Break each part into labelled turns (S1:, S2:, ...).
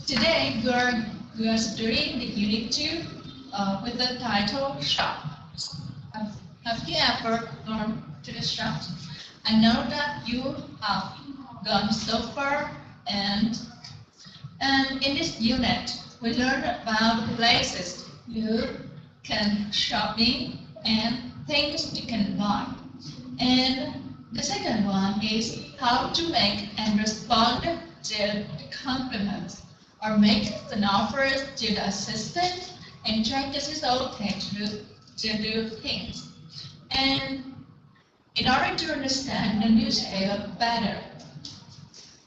S1: Today we are studying the Unit 2 with the title Shop. Have you ever gone to the shop? I know that you have gone so far, and in this unit we learn about places you can shopping and things you can buy. And the second one is how to make and respond to the compliments, or make an offer to the assistant and try to facilitate to do things. And in order to understand the newspaper better,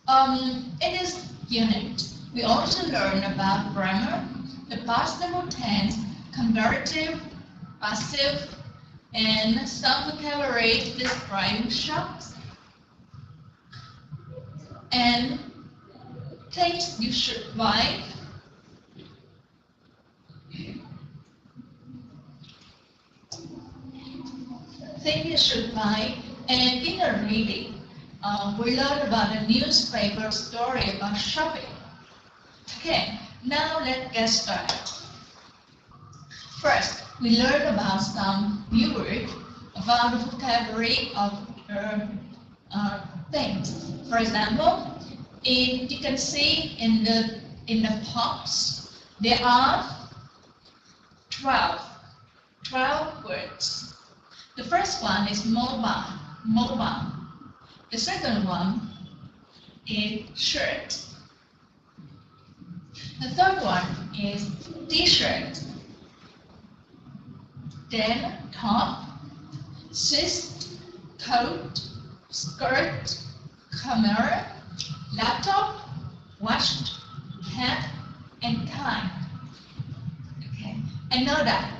S1: in this unit, we also learn about grammar, the past simple tense, comparative, passive, and some vocabulary describing shops, and things you should buy. Things you should buy. And in the reading, we learn about a newspaper story about shopping. Okay, now let's get started. First, we learn about some new words, about the vocabulary of things. For example, you can see in the box there are 12 words. The first one is mobile. The second one is shirt. The third one is t-shirt. Then top, cyst, coat, skirt, camera, laptop, watch, hat, and tie. Okay, I know that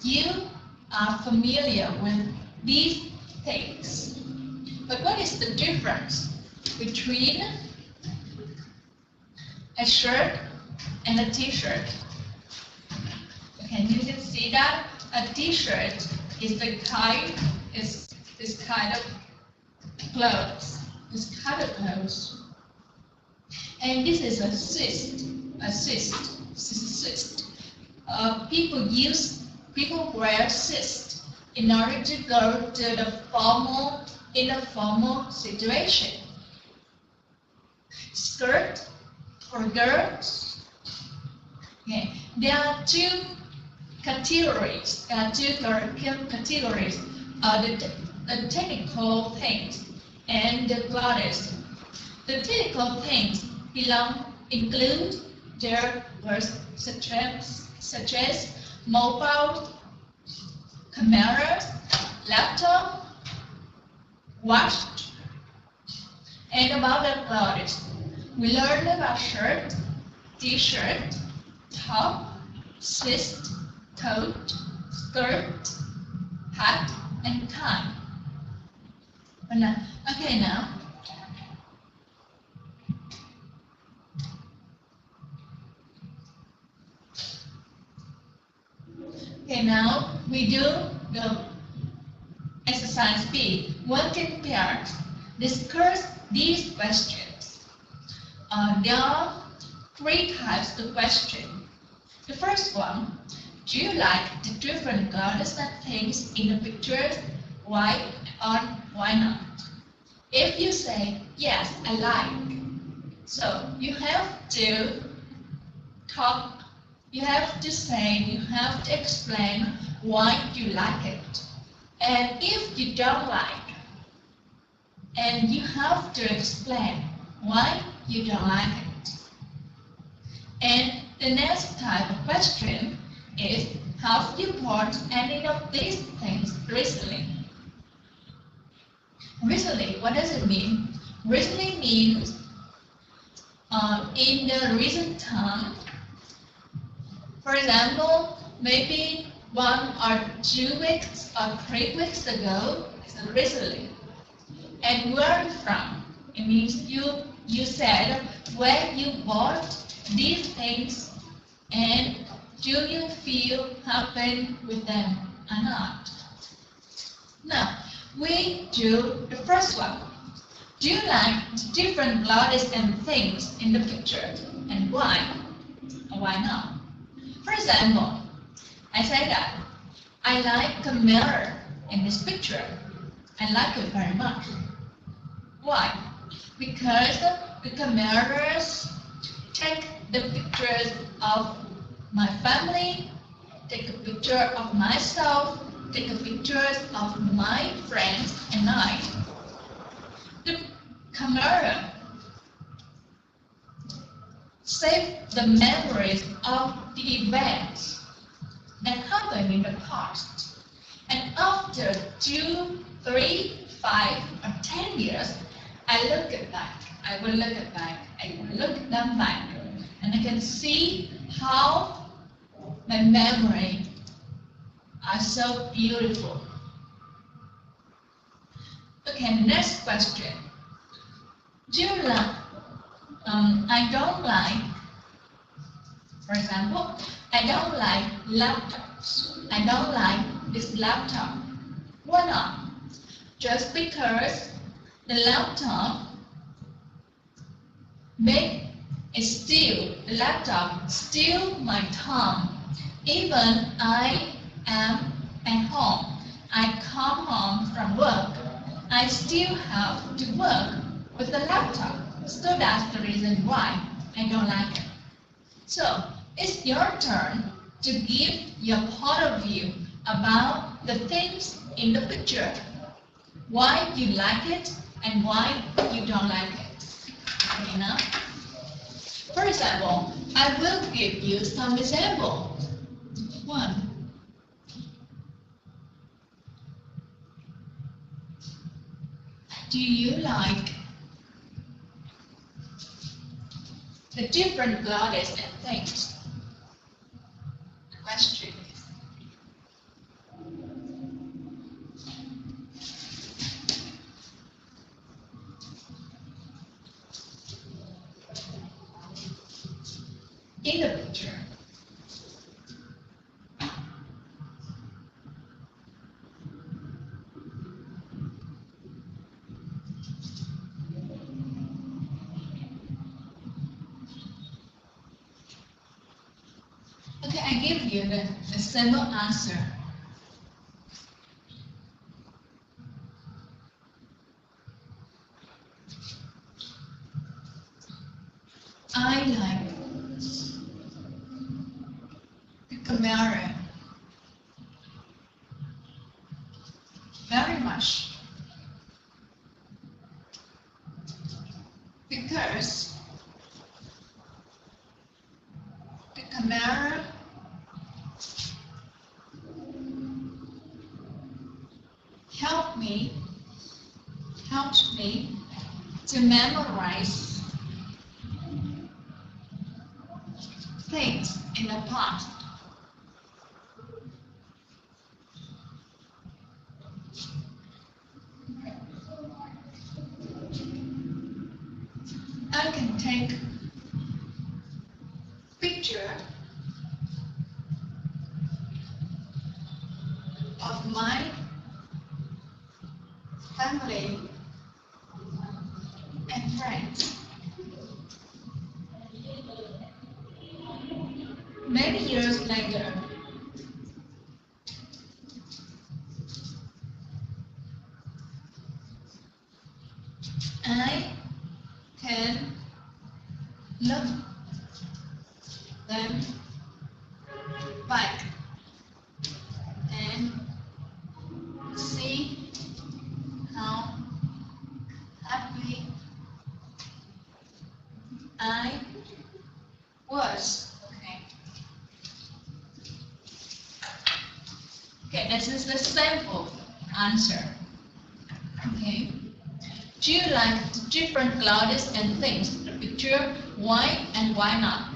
S1: you are familiar with these things, but what is the difference between a shirt and a t-shirt? Okay, you can see that a t-shirt is the kind this kind of clothes. And this is a cyst. People wear cyst in order to go to the formal situation. Skirt for girls. Okay, there are two categories. The technical things and the bodies. The technical things include their words such as mobile, cameras, laptop, watch. And about the clothes, we learned about shirt, t-shirt, top, cyst, coat, skirt, hat, and tie. Okay, now we do the exercise B. Working pairs. Discuss these questions. There are 3 types of questions. The first one, do you like the different colors and things in the pictures? Why or why not? If you say, yes, I like, so you have to talk, you have to explain why you like it. And if you don't like, and you have to explain why you don't like it. And the next type of question is, have you bought any of these things recently? Recently, what does it mean? Recently means in the recent time. For example, maybe 1 or 2 weeks or 3 weeks ago, so recently. And where are you from? It means you said where you bought these things, and do you feel happy with them or not? Now, we do the first one. Do you like different clothes and things in the picture, and why? or why not? For example, I say that I like the mirror in this picture. I like it very much. Why? Because the cameras take the pictures of my family, take a picture of myself, take a pictures of my friends and I. The camera save the memories of the events that happened in the past. And after 2, 3, 5, or 10 years, I will look at back, I will look at them back, and I can see how my memory are so beautiful. Okay, next question. Do you like, I don't like, for example, I don't like laptops. I don't like this laptop. Why not? Just because the laptop make it steal, the laptop steal my time. Even I am at home, I come home from work, I still have to work with the laptop. So that's the reason why I don't like it. So it's your turn to give your point of view about the things in the picture. Why you like it and why you don't like it. Okay, now? For example, I will give you some example. 1. Do you like the different goddess and things? The question is, in the picture, okay, I give you the simple answer. I like the camera very much because the camera helps me to memorize things in the past. I can take picture of my family and friends. Many years later, I can look them back and see how happy I was. Okay, this is the sample answer. Okay. Do you like the different clouds and things in the picture? Why and why not?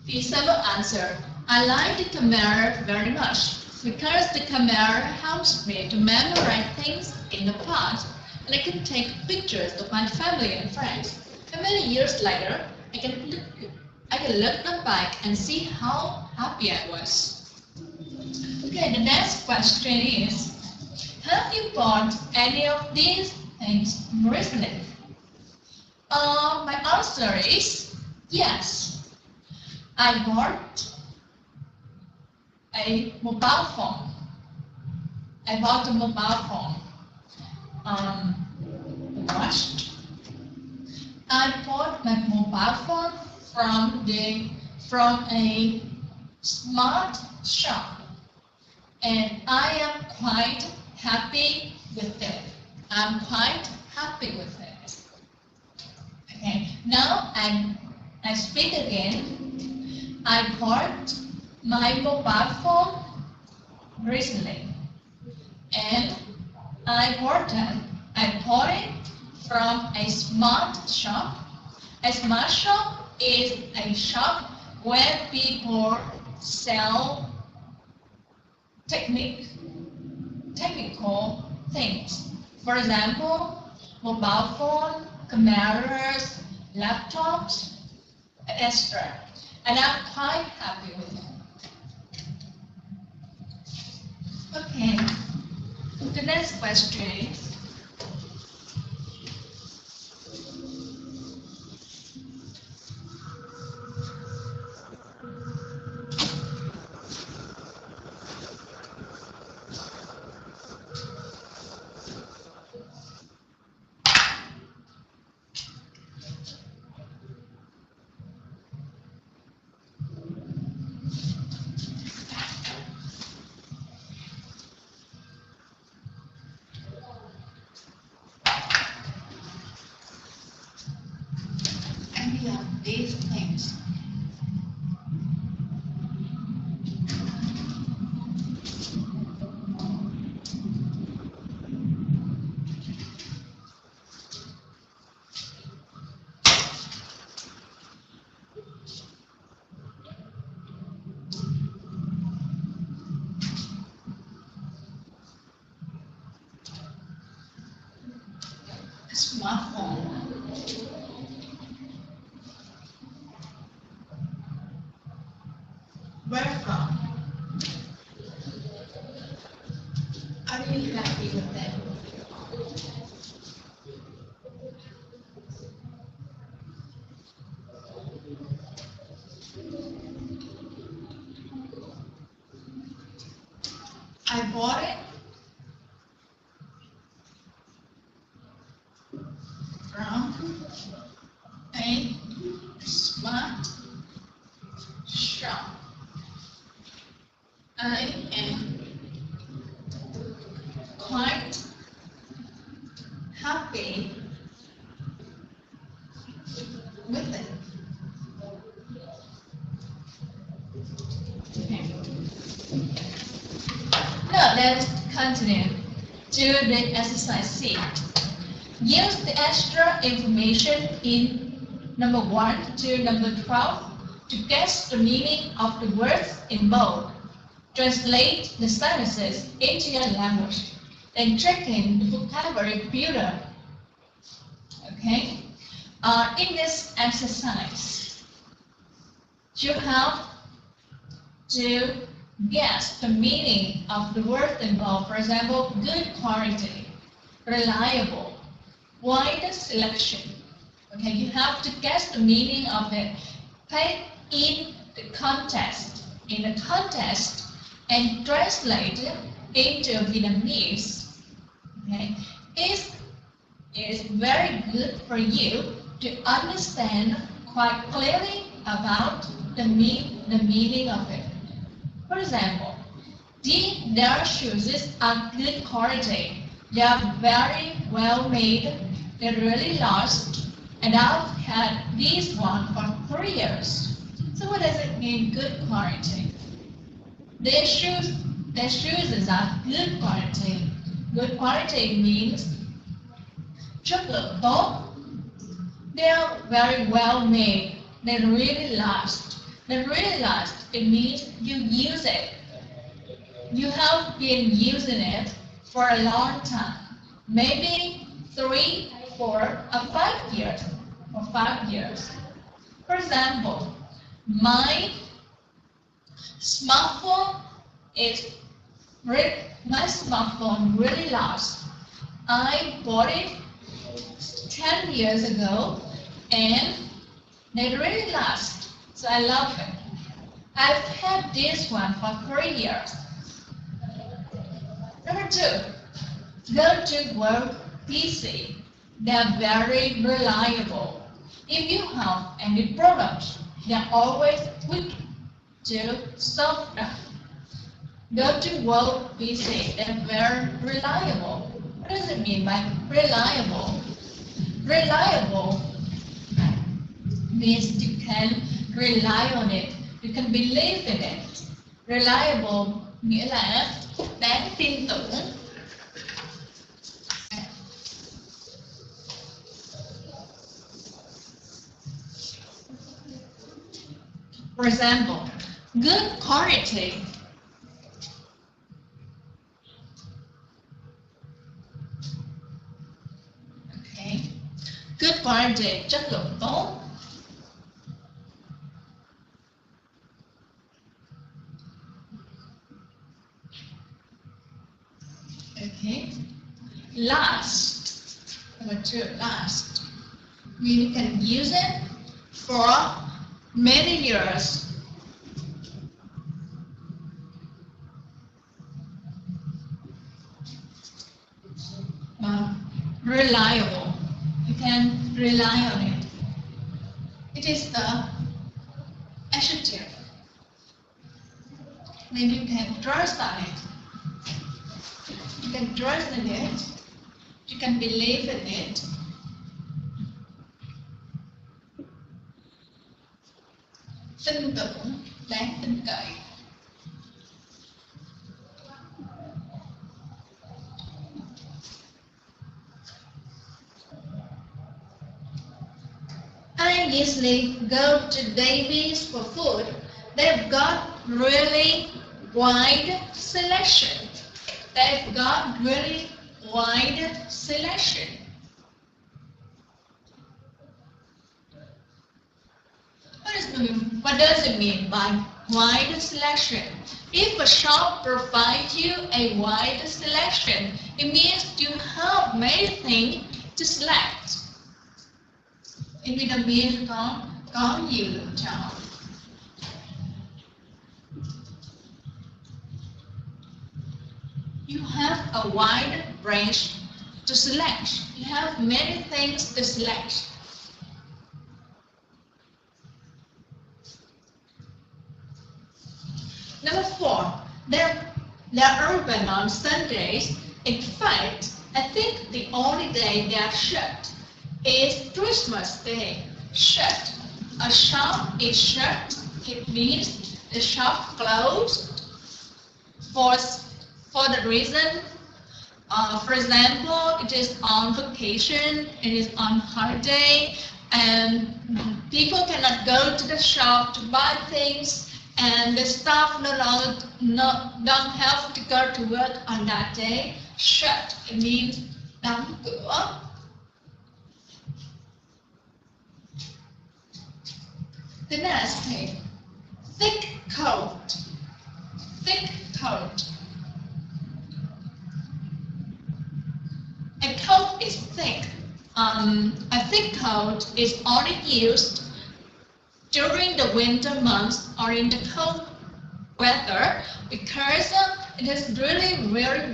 S1: The simple answer. I like the camera very much because the camera helps me to memorize things in the past, and I can take pictures of my family and friends. And many years later, I can look them back and see how happy I was. Okay, the next question is, have you bought any of these things recently? My answer is yes. I bought a mobile phone. I bought a mobile phone. Watched. I bought my mobile phone from a smart shop, and I am quite happy with it. I'm quite happy with it. Okay, now I speak again. I bought my mobile phone recently, and I bought it from a smart shop. A smart shop is a shop where people sell technical things. For example, mobile phone, cameras, laptops, etc. And I'm quite happy with it. Okay, the next question is, these things. A smartphone. Where from? Are you happy with that? I bought it from a smart shop. I am quite happy with it. Okay. Now let's continue to the exercise C. Use the extra information in number 1 to number 12 to guess the meaning of the words in bold. Translate the sentences into your language, then check in the vocabulary builder. Okay. In this exercise, you have to guess the meaning of the word involved. For example, good quality, reliable, wide selection. Okay, you have to guess the meaning of it. Put in the context. And translate it into Vietnamese. Okay, it is very good for you to understand quite clearly about the meaning of it. For example, their shoes are good quality. They are very well made. They really last. And I've had this one for 3 years. So what does it mean, good quality? Their shoes are good quality. Good quality means chất lượng tốt. They are very well made. They really last. They really last. It means you use it. You have been using it for a long time. Maybe 3, 4, or 5 years. Or 5 years. For example, my smartphone really lasts. I bought it 10 years ago and they really last. So I love it. I've had this one for 3 years. Number 2, go to work PC. They're very reliable. If you have any problems, they're always quick to solve them. Go to work PC. They're very reliable. What does it mean by reliable? Reliable means you can rely on it. You can believe in it. Reliable nghĩa là đáng tin tưởng. For example, good quality. Okay. Good quality, chất lượng tốt. Okay. Last. Number 2, last. You can use it for many years. Reliable. You can rely on it. It is the adjective. Then you can trust on it. You can trust in it. You can believe in it. Tin tưởng, đáng tin cậy. I usually go to Davies for food. They've got really wide selection. They've got really wide selection. What does it mean by wide selection? If a shop provides you a wide selection, it means you have many things to select. In Vietnamese có nhiều lựa chọn. You have a wide range to select. You have many things to select. Number 4, they're open on Sundays. In fact, I think the only day they are shut is Christmas Day. Shut. A shop is shut. It means the shop closed for the reason. For example, it is on vacation, it is on holiday, and people cannot go to the shop to buy things, and the staff don't have to go to work on that day. Shut, it means đóng cửa. The next thing, thick coat. Thick coat. A coat is thick. A thick coat is only used during the winter months or in the cold weather because it is really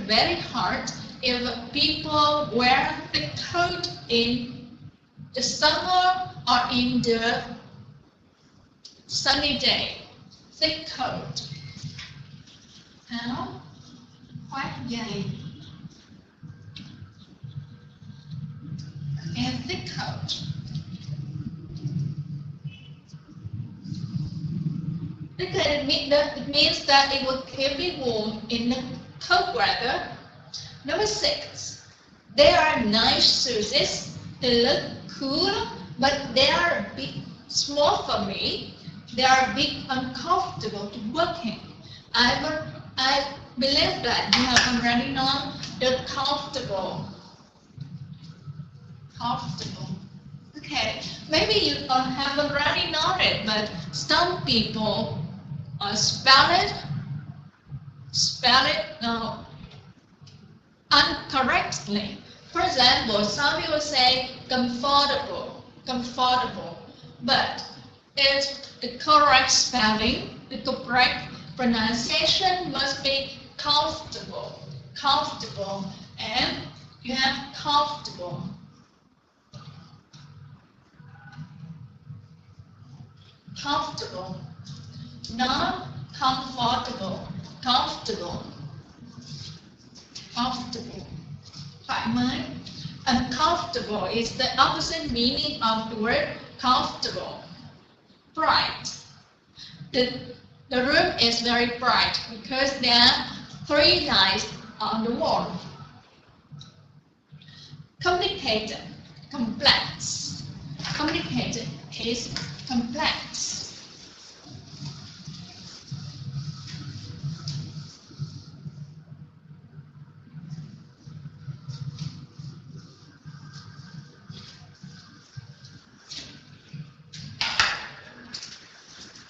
S1: very hard if people wear the coat in the summer or in the sunny day. Thick coat. Áo khoác dày. And thick coat. It means that it will keep you warm in the cold weather. Number 6, they are nice shoes. They look cool, but they are a bit small for me. They are a bit uncomfortable to walk in. I believe that you have already known the comfortable. Okay, maybe you have already known it, but some people spell it incorrectly. For example, some people say comfortable, but it's the correct spelling. the correct pronunciation must be comfortable. Comfortable, and you have comfortable. Comfortable, not comfortable. Comfortable. Comfortable. Thoải mái. Uncomfortable is the opposite meaning of the word comfortable. Bright. The room is very bright because there are 3 lights on the wall. Complicated. Complex. Complicated is complex.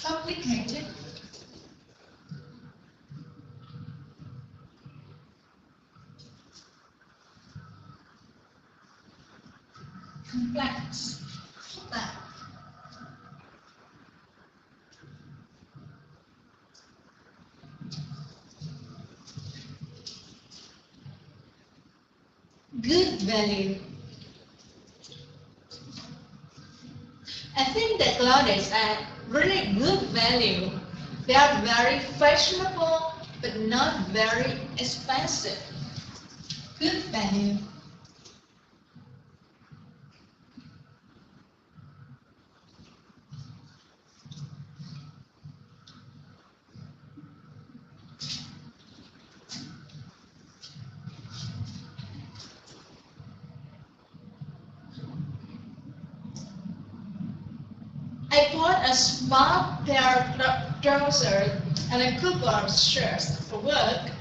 S1: Complicated. Complex. Phức tạp. Good value. I think the clothes are really good value. They are very fashionable but not very expensive. Good value. I bought a smart pair of trousers and a couple of shirts for work.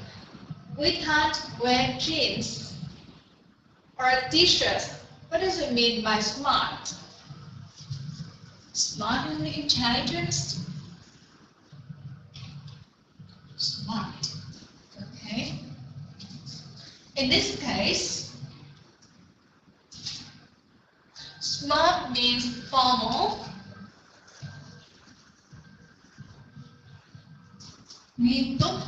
S1: We can't wear jeans or a t-shirt. What does it mean by smart? Smart and intelligent? Smart. Okay. In this case, smart means formal. Nghiêm túc.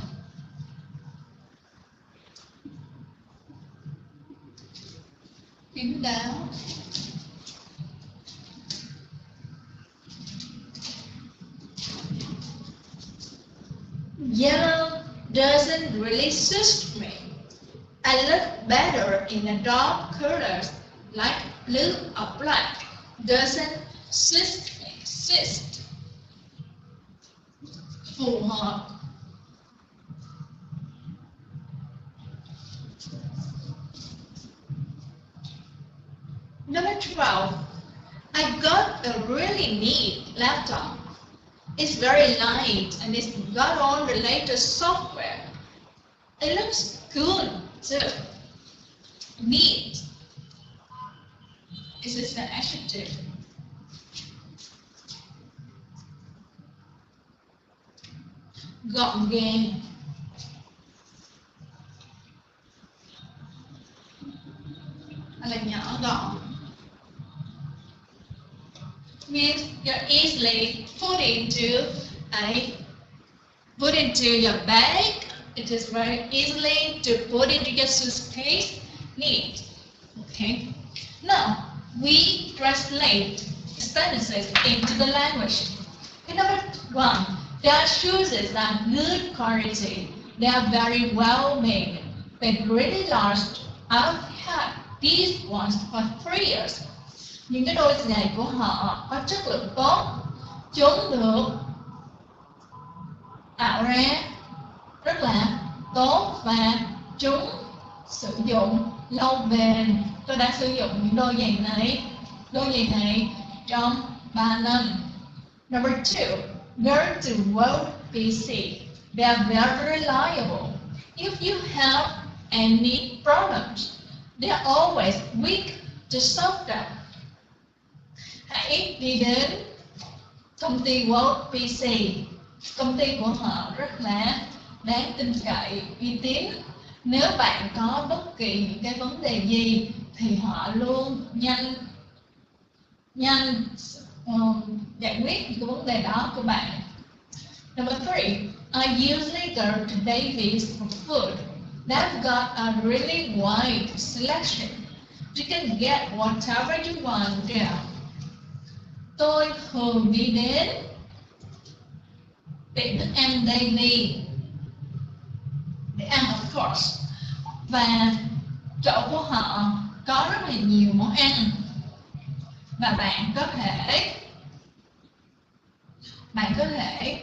S1: Kín đáo. Yellow doesn't really suit me. I look better in a dark colors like blue or black. Doesn't suit me. Suit. Phù hợp. Number 12. I got a really neat laptop. It's very light and it's got all the latest software. It looks good too. Neat. Is this an adjective? Gọn gàng. Hay là nhỏ gọn. Means you're easily put into your bag. It is very easily to put into your suitcase. Neat. Okay. Now we translate sentences into the language. Number 1. Their shoes are good quality. They are very well made. They really last. I've had these ones for 3 years. Những cái đôi giày của họ có chất lượng tốt. Chúng được tạo ra rất là tốt và chúng sử dụng lâu bền. Tôi đã sử dụng những đôi giày này trong 3 năm. Number 2. Learn to work PC. They are very reliable. If you have any problems, they are always quick to solve them. Hãy đi đến công ty QUÍC PC. Công ty của họ rất là đáng tin cậy, uy tín. Nếu bạn có bất kỳ những cái vấn đề gì thì họ luôn nhanh giải quyết những cái vấn đề đó của bạn. Number 3, I usually go to Davies for food. They've got a really wide selection. You can get whatever you want there. Tôi thường đi đến tiệm thức ăn Davies để ăn, of course. Và chỗ của họ có rất là nhiều món ăn. Và bạn có thể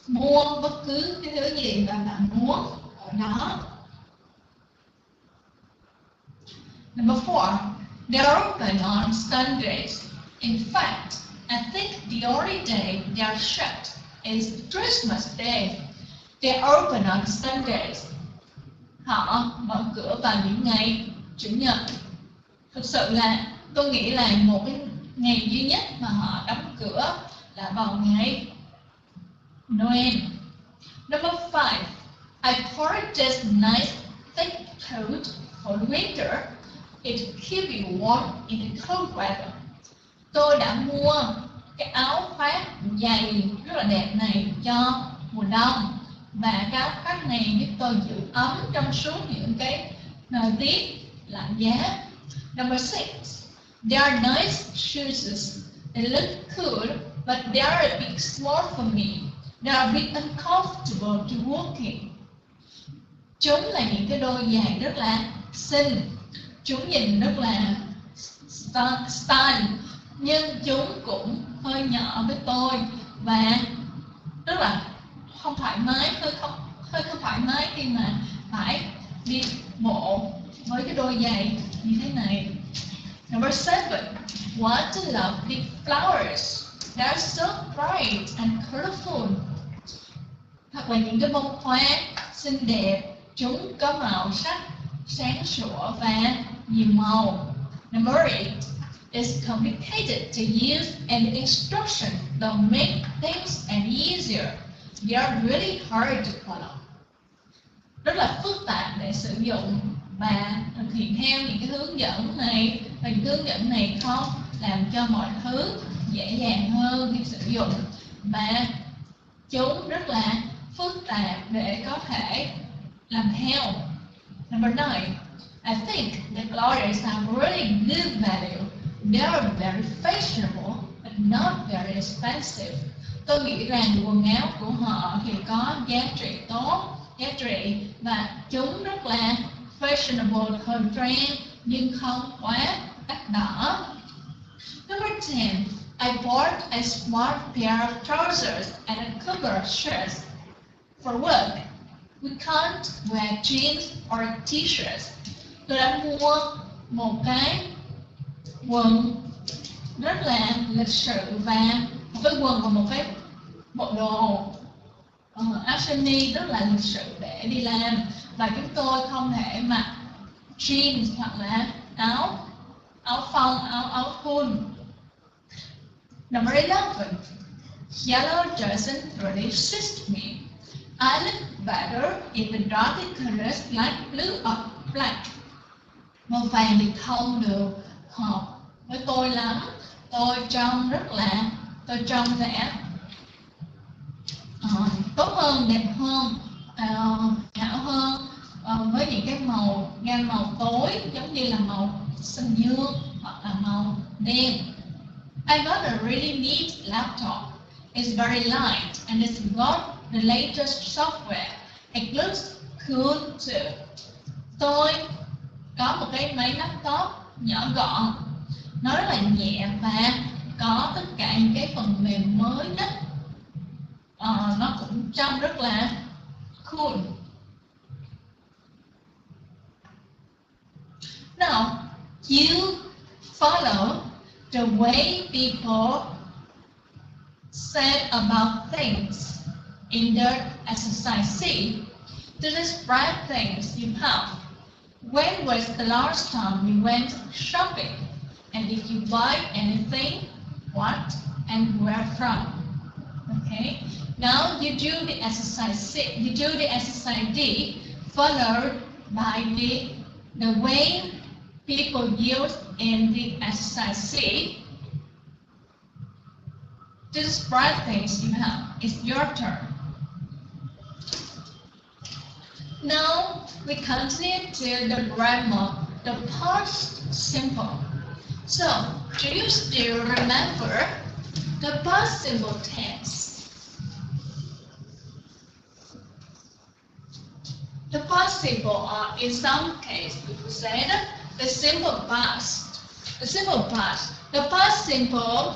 S1: mua bất cứ cái thứ gì mà bạn muốn ở đó. Number 4, they're open on Sundays. In fact, I think the only day they're shut is Christmas Day. They're open on Sundays. Họ mở cửa vào những ngày Chủ nhật. Thực sự là tôi nghĩ là một cái ngày duy nhất mà họ đóng cửa là vào ngày Noel. Number 5, I purchased nice thick coat for winter. It keeps you warm in the cold weather. Tôi đã mua cái áo khoác dày rất là đẹp này cho mùa đông, và cái áo khoác này giúp tôi giữ ấm trong suốt những cái thời tiết lạnh giá. Number 6, they are nice shoes. They look cool, but they are a bit small for me. They are a bit uncomfortable to walk in. Chúng là những cái đôi giày rất là xinh. Chúng nhìn rất là style, nhưng chúng cũng hơi nhỏ với tôi và rất là không thoải mái, hơi không thoải mái khi mà phải đi bộ với cái đôi giày như thế này. Number 7, what to love big flowers. They're so bright and colorful. Hoặc là những cái bông hoa xinh đẹp, chúng có màu sắc sáng sủa và nhiều màu. Number 8, it's complicated to use and the instruction don't make things any easier. They are really hard to follow. Rất là phức tạp để sử dụng và thực hiện theo những cái hướng dẫn này, và những hướng dẫn này không làm cho mọi thứ dễ dàng hơn khi sử dụng, và chúng rất là phức tạp để có thể làm theo. Number 9, I think the clothes have really good value. They are very fashionable but not very expensive. Tôi nghĩ rằng quần áo của họ thì có giá trị tốt, giá trị, và chúng rất là fashionable, thời trang, nhưng không quá đắt đỏ. Number 10, I bought a smart pair of trousers and a cover of shirts. For work, we can't wear jeans or t-shirts. Tôi đã mua một cái quần rất là lịch sự và một cái quần và một cái bộ đồ áo sơ mi rất là lịch sự để đi làm, và chúng tôi không thể mặc jeans hoặc là áo phông, áo thun. Number 11, yellow doesn't really suit me. I look better in the darker colors like blue or black. Màu vàng thì không được hợp với tôi lắm. Tôi trông sẽ tốt hơn, đẹp hơn, hảo hơn với những cái gam màu tối, giống như là màu xanh dương hoặc là màu đen. I got a really neat laptop. It's very light and it's got the latest software. It looks cool too. Tôi có một cái máy laptop nhỏ gọn, nó rất là nhẹ và có tất cả những cái phần mềm mới nhất. Nó cũng trông rất là cool. Now, you follow the way people said about things in the exercise C to describe things you have. When was the last time you went shopping? And if you buy anything, what and where from? Okay. Now you do the exercise C. You do the exercise D, followed by the way people use in the exercise C to describe things you have. It's your turn. Now we continue to the grammar, the past simple. So, do you still remember the past simple tense? The past simple are, in some case, people say that the simple past. The simple past. The past simple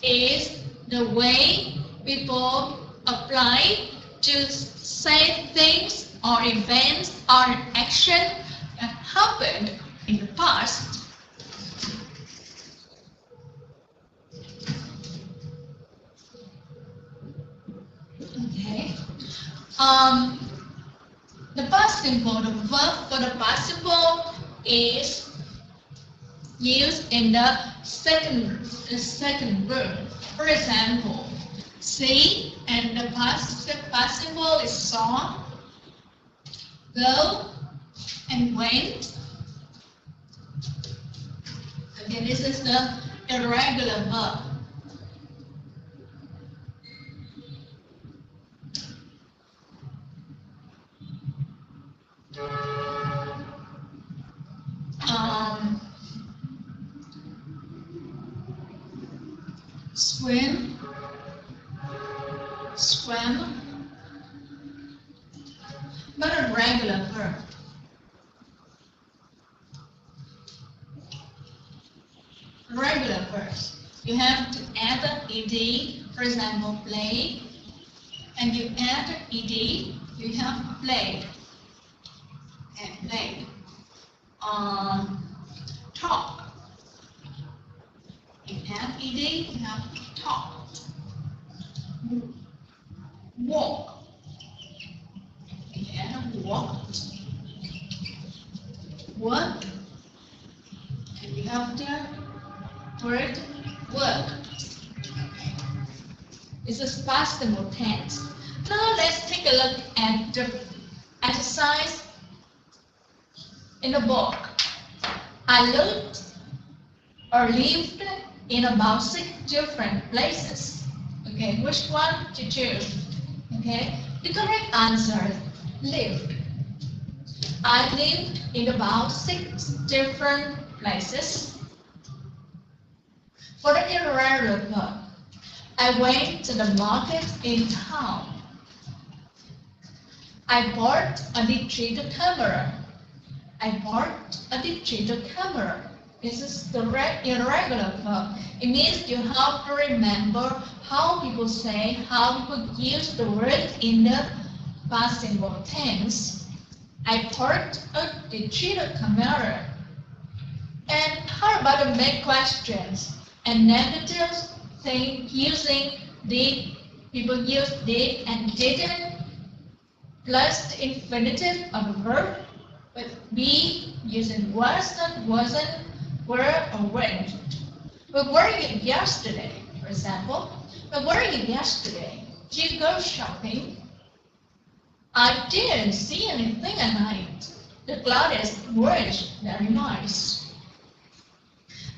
S1: is the way people apply to say things or events or action that happened in the past. Okay. The past simple, the verb for the past simple is used in the second room. For example, see, and the past simple is saw, go, and went. Okay, this is the irregular verb. Swim, swam, but a regular verb. Regular verbs. You have to add the ed, for example, play, and you add the ed, you have played, and played. Talk. You add ed, you have talked. Walk. You add a walked. Work. And you have the word work. It's a past simple tense. Now let's take a look at the exercise in the book. I looked or lived in about 6 different places. Okay, which one to choose? Okay, the correct answer is lived. I lived in about 6 different places. For the irregular verb, I went to the market in town. I bought a digital camera. I bought a digital camera. This is the irregular verb. It means you have to remember how people say, how people use the word in the past simple tense. I bought a digital camera. And how about the main questions and negative thing using did? People use did and didn't plus the infinitive of the verb, with be using was and wasn't, were or went. But were you yesterday, for example? But were you yesterday? Did you go shopping? I didn't see anything at night. The clouds were very nice.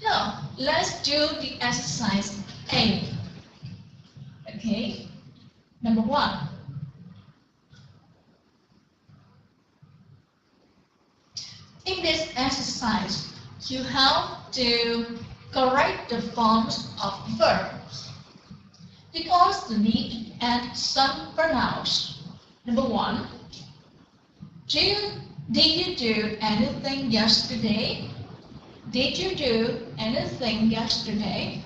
S1: Now, let's do the exercise A. Okay, number 1. In this exercise, you have to correct the forms of verbs because you need to add some pronouns. Number 1, did you do anything yesterday? Did you do anything yesterday?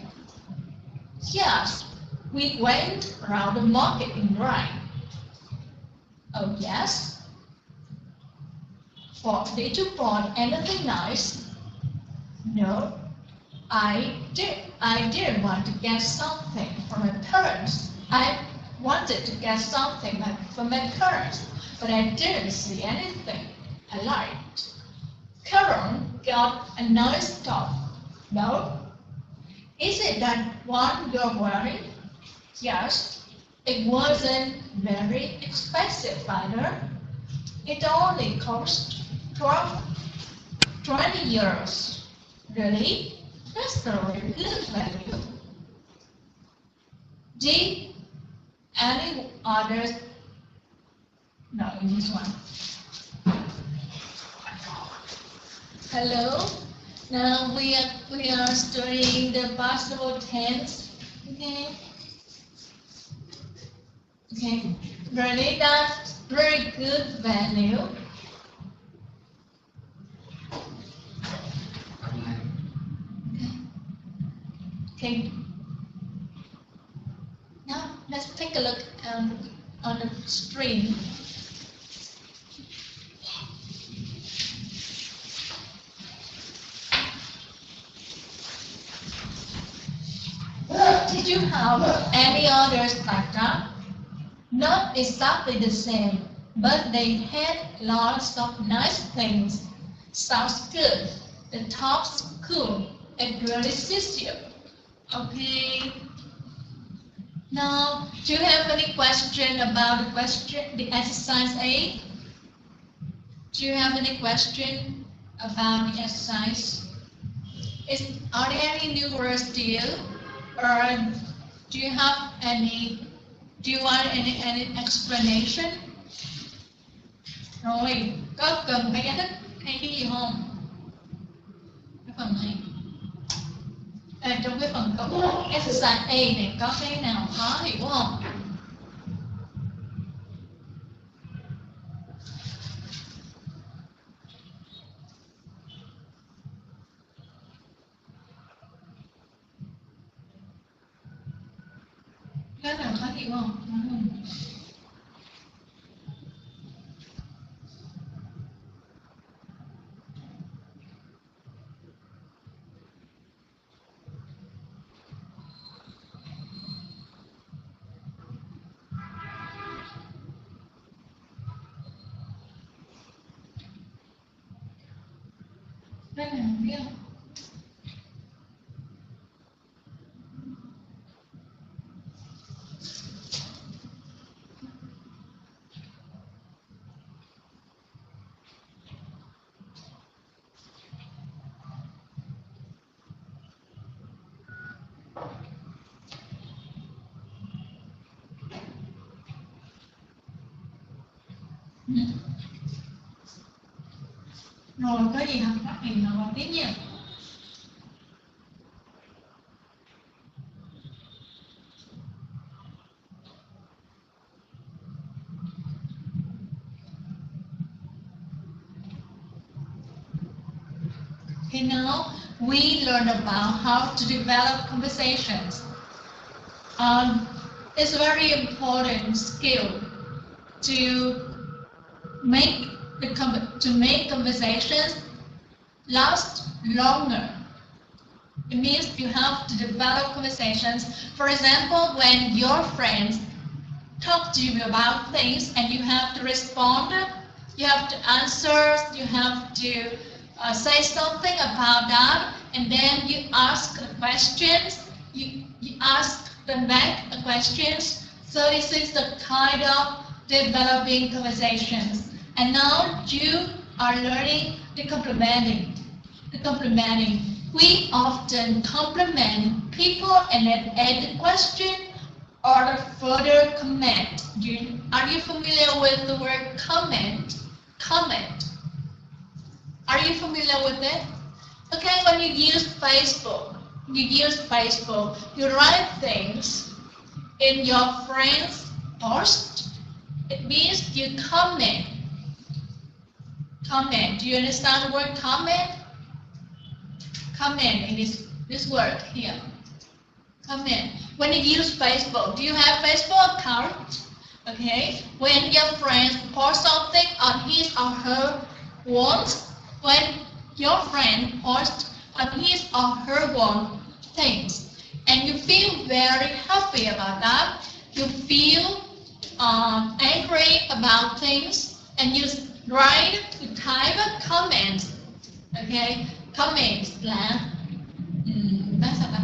S1: Yes, we went around the market in rain. Oh yes. Did you bought anything nice? No, I didn't want to get something from my parents. I wanted to get something from my parents, but I didn't see anything I liked. Karen got a nice top. No? Is it that one you're wearing? Yes. It wasn't very expensive either. It only cost 20 euros. Really? That's a really good value. Did any others? No, in this one. Hello. Now we are studying the possible tense. Okay. Okay. Really, that's very good value. Okay. Now let's take a look on the screen. Did you have any others like that? Not exactly the same, but they had lots of nice things. Sounds good. The top's cool. It really suits you. Okay. Now, do you have any question about the exercise 8? Do you have any question about the exercise? Are there any new words to you? Or do you have any? Do you want any explanation? Rồi, có cần phải giải thích hay cái gì không? Cái phần này. Trong cái phần có exercise A này có cái nào khó hiểu không? Cái nào khó hiểu không? Cái nào biết không? Rồi có gì không? Phát hiện nào tiếp nha. Okay, now we learn about how to develop conversations. It's a very important skill to make conversations last longer. It means you have to develop conversations. For example, when your friends talk to you about things and you have to respond, you have to answer, you have to say something about that, and then you ask questions, you ask them back questions. So this is the kind of developing conversations. And now you are learning the complimenting. We often compliment people and then add a question or further comment. Are you familiar with the word comment? Comment. Are you familiar with it? Okay, when you use Facebook, you write things in your friend's post. It means you comment. Comment. Do you understand the word comment? Comment in this word here. Comment. When you use Facebook, do you have Facebook account? Okay. When your friend posts something on his or her wall, when your friend posts on his or her wall things, and you feel very happy about that, you feel angry about things, and you write, you type a comment. Okay, comment là sao ta?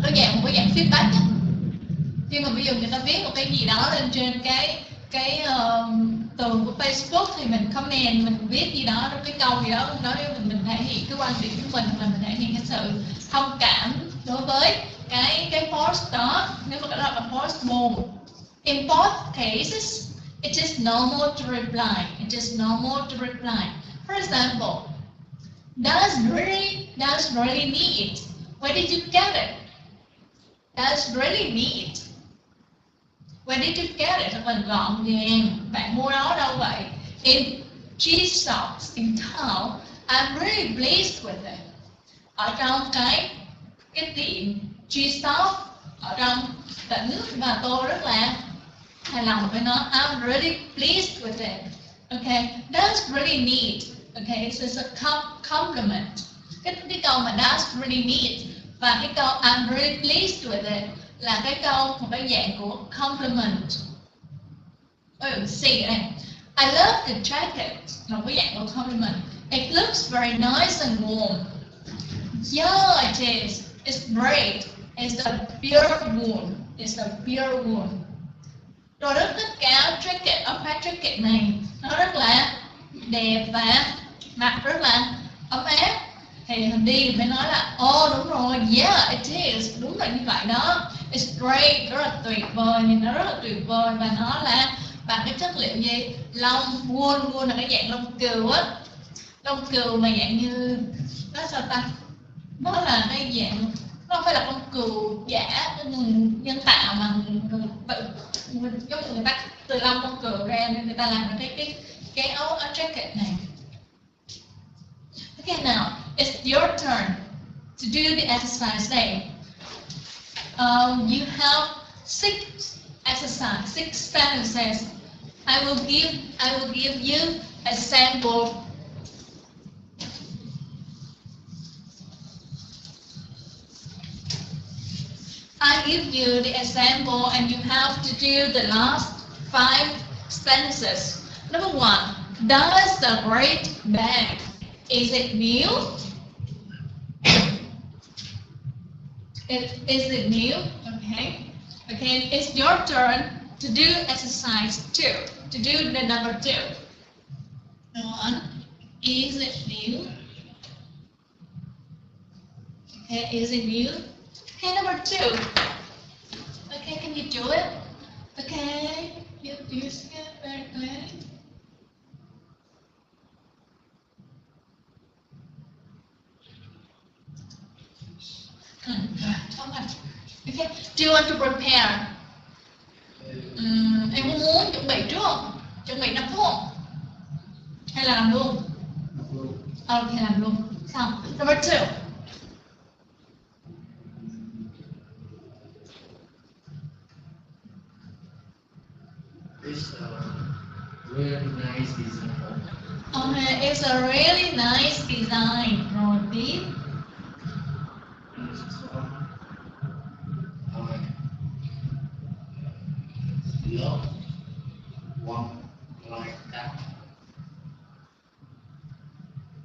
S1: Có dạng feedback á. Khi mà bây giờ người ta viết một cái gì đó lên trên cái tường của Facebook thì mình comment, mình viết gì đó, cái câu gì đó nói mình thể hiện cái quan điểm của mình, hoặc là mình thể hiện cái sự thông cảm đối với cái post đó, nếu mà cái đó là post buồn. In both cases, it is normal to reply. For example, That's really neat. Where did you get it? That's really neat. Where did you get it? Thật là gọn gàng. Bạn mua nó ở đâu vậy? In cheese shops in town. I'm really pleased with it. Ở trong cái tiệm cheese shop ở trong tỉnh, và tôi rất là hài lòng với nó. I'm really pleased with it. Okay, that's really neat. Okay, so it's a compliment. Cái câu mà that's really neat và cái câu I'm really pleased with it là cái câu một cái dạng của compliment. See này, I love the jacket là một cái dạng của compliment. It looks very nice and warm. Yeah, it is. It's great. It's a pure wool. It's a pure wool. Tôi rất thích cái áo jacket, áo khoác jacket này. Nó rất là đẹp và mặc rất là ấm áp. Thì Hồng đi mới nói là đúng rồi, yeah it is, đúng là như vậy đó. It's great, rất là tuyệt vời, nhìn nó rất là tuyệt vời. Và nó là bằng cái chất liệu gì? Lông, wool là cái dạng lông cừu á. Lông cừu mà dạng như nó sao ta? Nó là cái dạng, nó không phải là lông cừu giả nhân tạo mà giống như người ta từ lông con cừu ra nên người ta làm cái áo jacket này. Okay, now it's your turn to do the exercise day. You have 6 exercises, 6 sentences. I will give you a sample. I give you the example and you have to do the last 5 sentences. Number 1. Does the great bag, is it new? Is it new? Okay. Okay, it's your turn to do exercise 2. To do the number 2. Go on. Is it new? Okay, is it new? Okay, number 2. Okay, can you do it? Okay, you see it very clearly. Okay, do you want to prepare? Em có muốn chuẩn bị trước không? Chuẩn bị 5 phút không? Hay là làm luôn? Ok, làm luôn. Xong. Number 2.
S2: It's a really nice design.
S1: Okay, it's a really nice design. Rồi tiếp.
S2: Love one like that.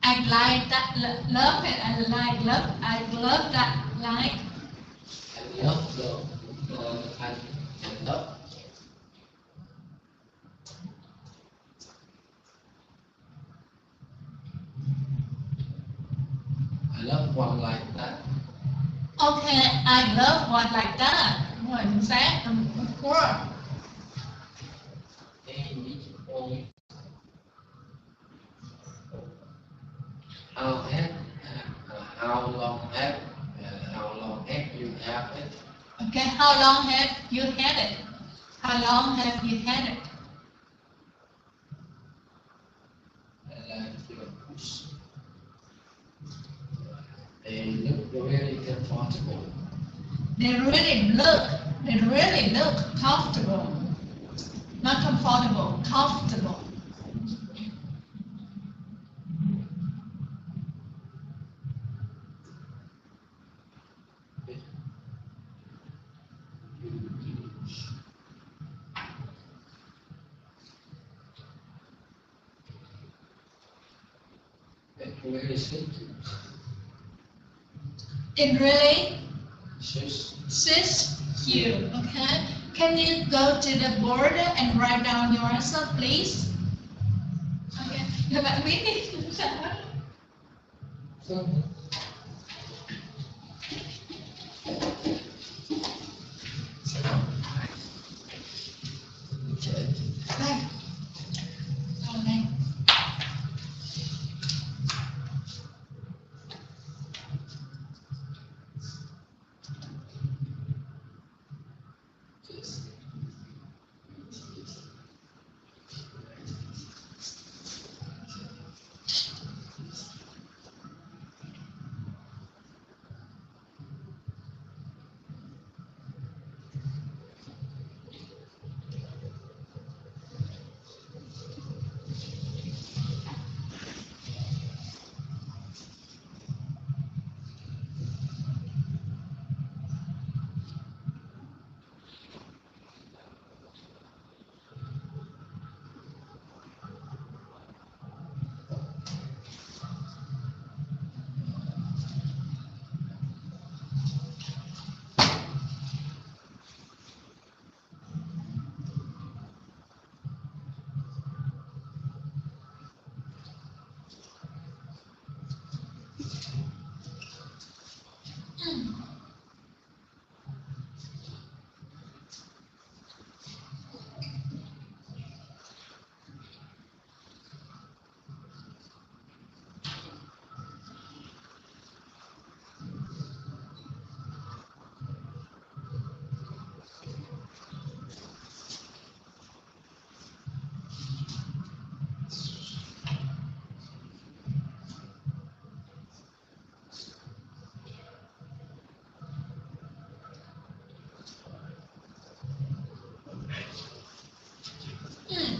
S1: I like that love and I like love. I love that like.
S2: I love the I love. I love one like that.
S1: Okay, I love one like that. Đúng rồi, chính xác. Of course.
S2: How long have you have it?
S1: Okay, how long have you had it? How long have you had it?
S2: I like your boots. They look really comfortable.
S1: They really look comfortable. Not comfortable, comfortable. It really suits you. Okay. Can you go to the board and write down your answer, please? Okay. Các bạn biết đi. Đây. Rồi đây.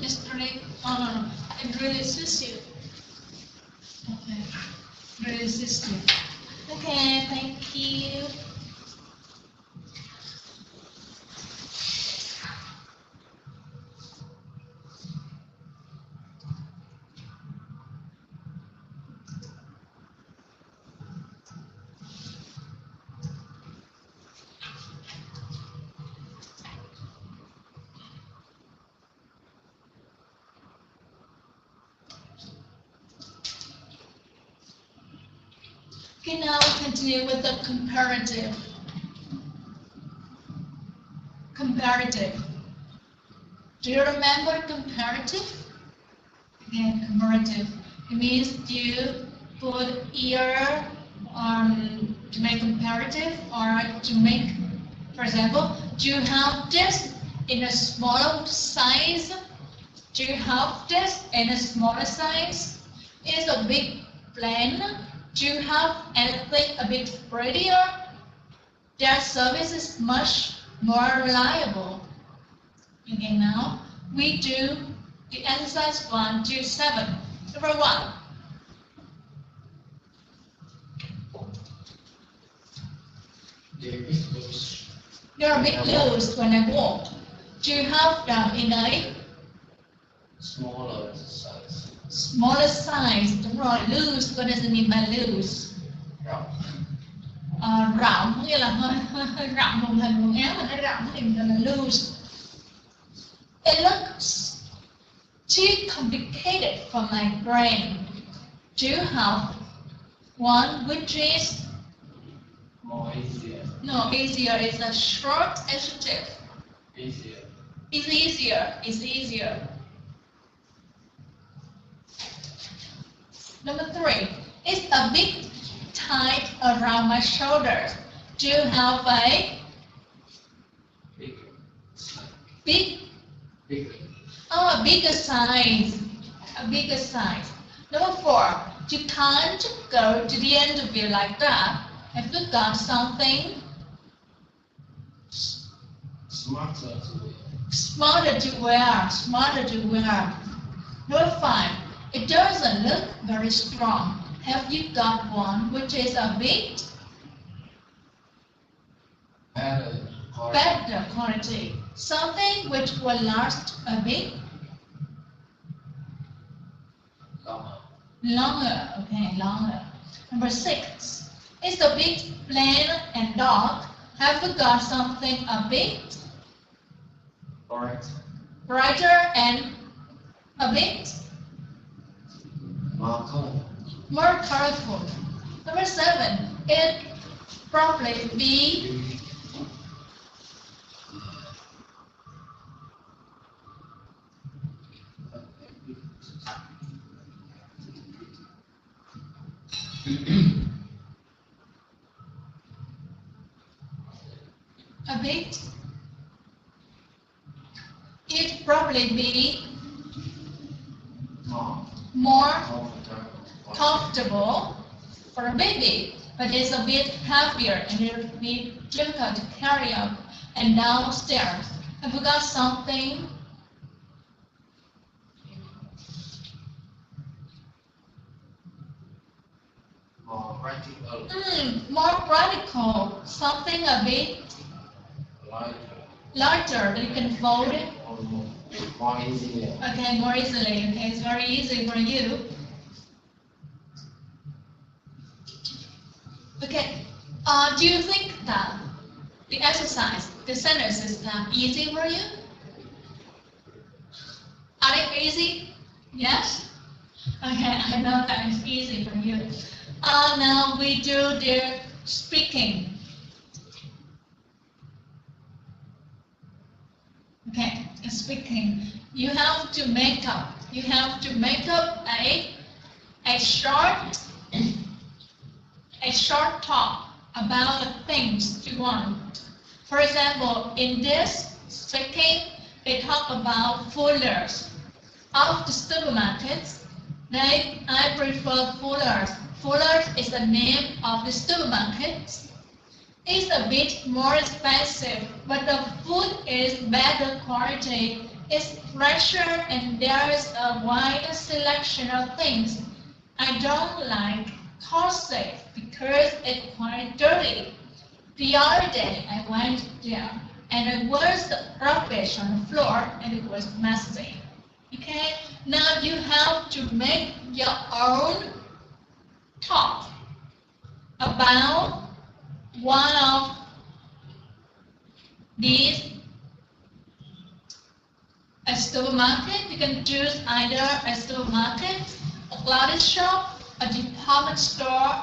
S1: It's really, oh no, it really suits you. Okay, really suits you. Okay, thank you. Okay, now we continue with the comparative. Comparative. Do you remember comparative? Again, comparative. It means you put here to make comparative, or to make, for example, do you have this in a smaller size? Do you have this in a smaller size? Is a big plane? Do you have anything a bit prettier? Their service is much more reliable. Okay, now we do the exercise 1 to 7. Number 1. They're a bit loose when I walk. Do you have them in a
S2: smaller size?
S1: Smaller size, đúng rồi, loose, what does it mean by loose?
S2: Rộng.
S1: Rộng nghĩa là hơi rộng, vùng hình quần áo mà nó rộng thì mình gọi là loose. It looks too complicated for my brain. Do you have one which is
S2: More easier.
S1: no, easier is a short adjective.
S2: Easier.
S1: It's easier. It's easier. Number 3. It's a bit tight around my shoulders. Do you have a bigger size? A bigger size. Number 4. You can't go to the interview like that. Have you got something
S2: Smarter to wear.
S1: smarter to wear? Smarter to wear. Number 5. It doesn't look very strong. Have you got one which is a bit better quality? Something which will last a bit longer. Okay, longer. Number 6. It's a bit plain and dark. Have you got something a bit brighter and a bit more colorful? Number 7. It probably be a bit. It probably be more comfortable for a baby, but it's a bit heavier and it will be difficult to carry up and downstairs. Have you got something more practical? Something a bit larger that you can fold it.
S2: More easier.
S1: Okay, more easily. Okay, it's very easy for you. Okay, do you think that the exercise, the sentences are easy for you? Are they easy? Yes? Okay, I know that it's easy for you. Now we do the speaking. speaking, you have to make up. You have to make up a short talk about the things you want. For example, in this speaking, they talk about folders of the supermarkets. I prefer folders. Folders is the name of the supermarkets. It's a bit more expensive, but the food is better quality. It's fresher and there is a wider selection of things. I don't like QUÍC because it's quite dirty. The other day I went there and there was rubbish on the floor and it was messy. Okay, now you have to make your own talk about one of these. A supermarket, you can choose either a supermarket, a clothing shop, a department store,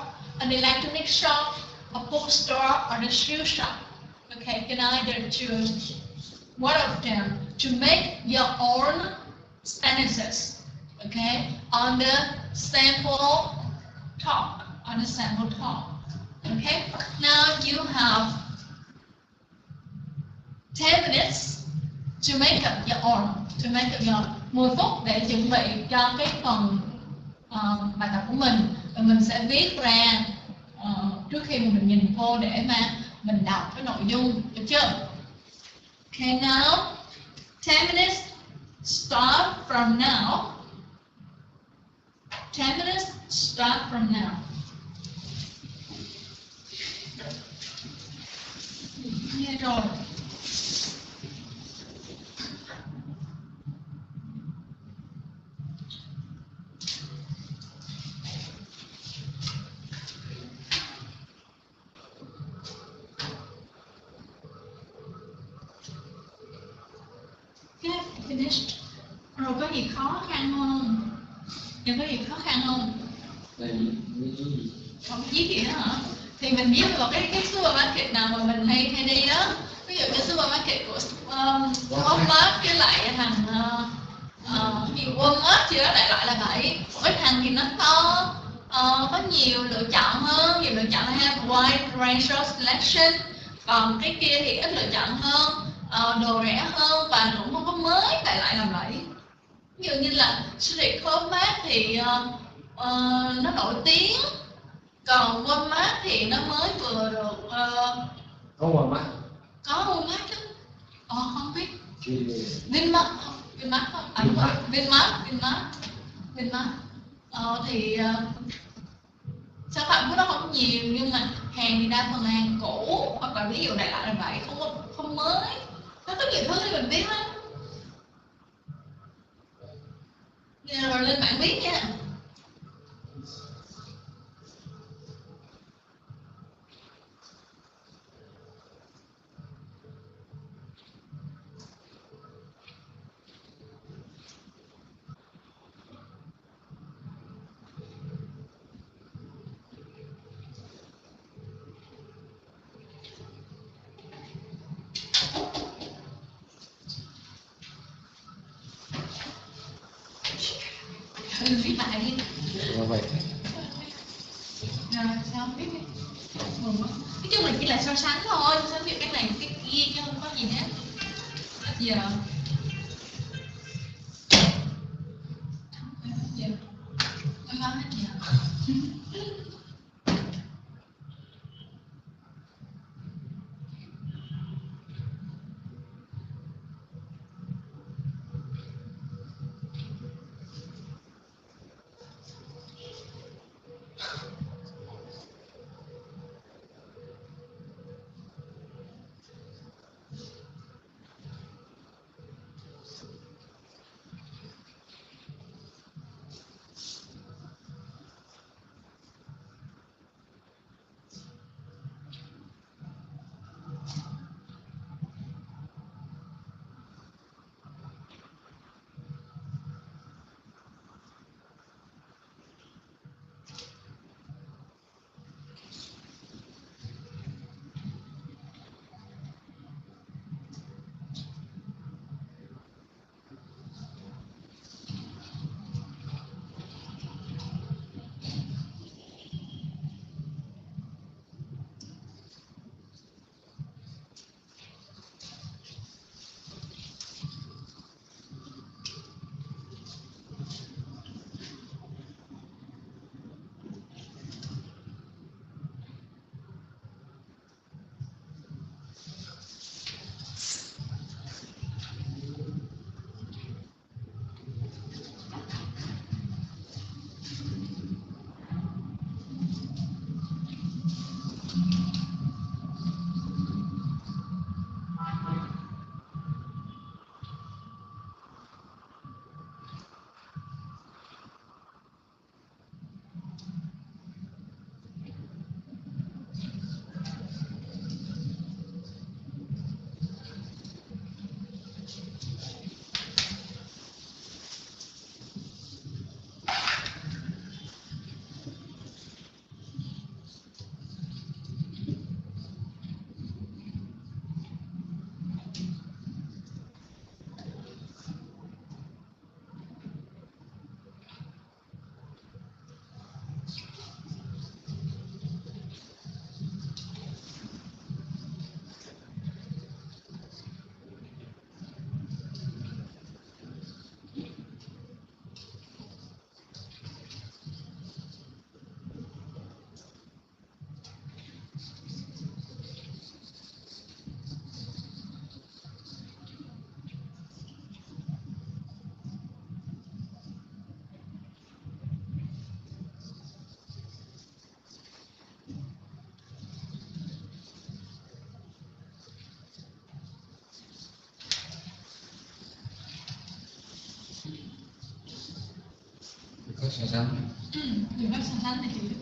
S1: an electronic shop, a bookstore, or a shoe shop. Okay, you can either choose one of them to make your own sentences. Okay, on the sample talk. Okay, now you have 10 minutes to make up your own. 10 phút để chuẩn bị cho cái phần bài tập của mình. Và mình sẽ viết ra trước khi mà mình nhìn vô để mà mình đọc cái nội dung, được chưa? Okay, now 10 minutes start from now. 10 minutes start from now. Nghe rồi. Okay, finished. Rồi có gì khó khăn không? Có gì khó khăn không? Không viết gì đó hả? Thì mình viết vào cái supermarket nào mà mình hay đi đó. Ví dụ cái supermarket của QUÍC với lại thằng QUÍC thì đó đại loại là vậy. Cái thằng thì nó có nhiều lựa chọn hơn, nhiều lựa chọn là have wide range of selection. Còn cái kia thì ít lựa chọn hơn, đồ rẻ hơn và cũng không có mới, đại loại là vậy. Ví dụ như là siêu thị QUÍC thì nó nổi tiếng, còn QUÍC thì nó mới vừa được.
S2: Có Walmart.
S1: Có Walmart chứ? Không biết. Vinmart không? Vinmart không? Đúng rồi. Vinmart. Thì sản phẩm của nó không nhiều nhưng mà hàng thì đa phần là hàng cũ, hoặc là ví dụ đại loại là vậy, không mới. Nó có nhiều thứ để mình biết lắm. Rồi lên mạng viết nha. Viết bài đi.
S2: Vậy.
S1: Rồi sao viết đi. Nói chung là chỉ là so sánh thôi, so sánh việc cái này cái kia chứ không có gì hết. Giờ không có hết giờ.
S2: so sánh.
S1: Dùng phép so sánh thì chữ.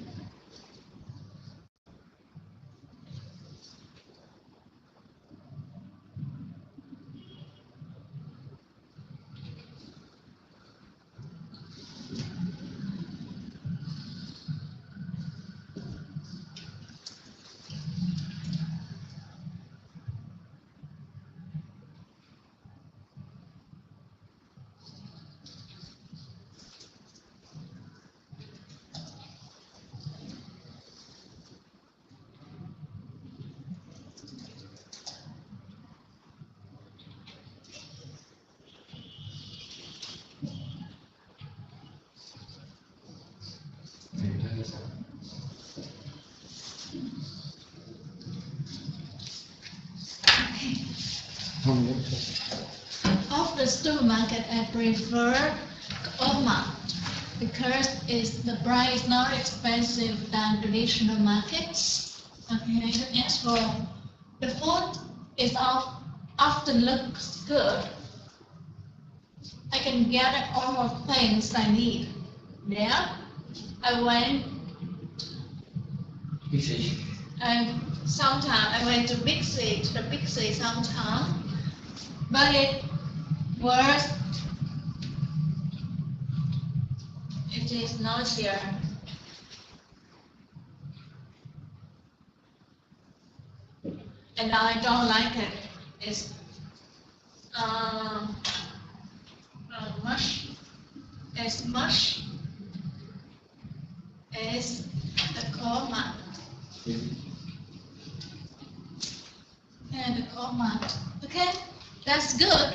S1: Of the stock market, I prefer Walmart because the price is not expensive than traditional markets. Okay, as for the food is often looks good. I can get all of things I need. There, I went. Sometimes I went to Big C, sometimes, but it is not here. And I don't like it. It's much. It's much. It's the coma. And the coma. Okay, that's good.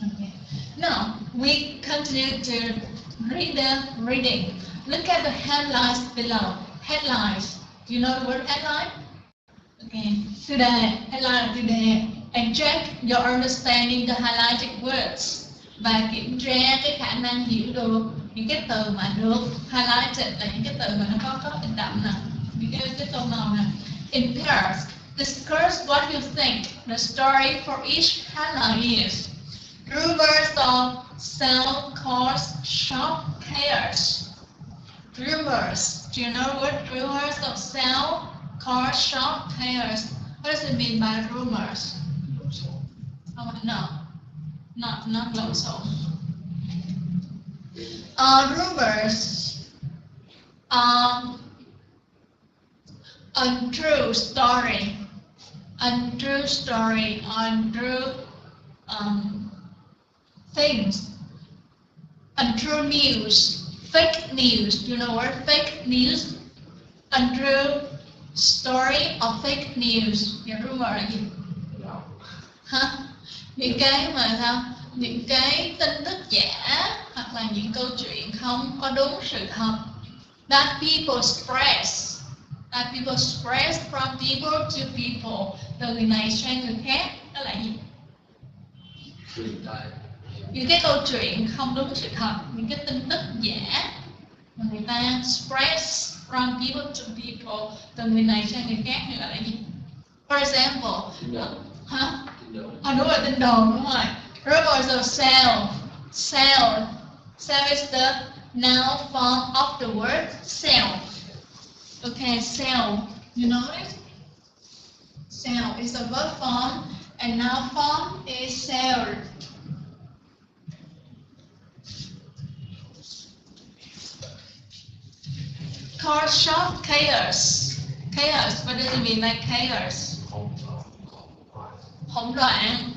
S1: Okay. Now we continue to read the reading. Look at the headlines below. Headlines. Do you know the word headline? Okay. Today, headline today. And check your understanding the highlighted words. Và kiểm tra cái khả năng hiểu được những cái từ mà được highlighted là những cái từ mà nó có in đậm nè, những cái tô màu nè. In pairs, discuss what you think the story for each headline is. Rumors of sell cars shop pairs. Rumors. Do you know what rumors of sell car shop pairs? What does it mean by rumors? Oh, no, not local. Rumors. Untrue story. Untrue story. Untrue things. Untrue news. Fake news. Do you know what fake news? Untrue story or fake news. Cái rumor là gì? Hả? Những cái mà sao? Những cái tin tức giả hoặc là những câu chuyện không có đúng sự thật. That people spread. That people spread from people to people. Từ người này sang người khác. Đó là gì? Những cái câu chuyện không đúng sự thật, những cái tin tức giả mà người ta spread from people to people, từ người này sang người khác, như là gì? For example, hả? Đúng rồi, tin đồn, đúng rồi. Rumors of sale. Sale is the noun form of the word sell. Okay, sell. You know it? Sell is a verb form and noun form is sell. Car shop chaos. Chaos, what does it mean like chaos? Hỗn loạn.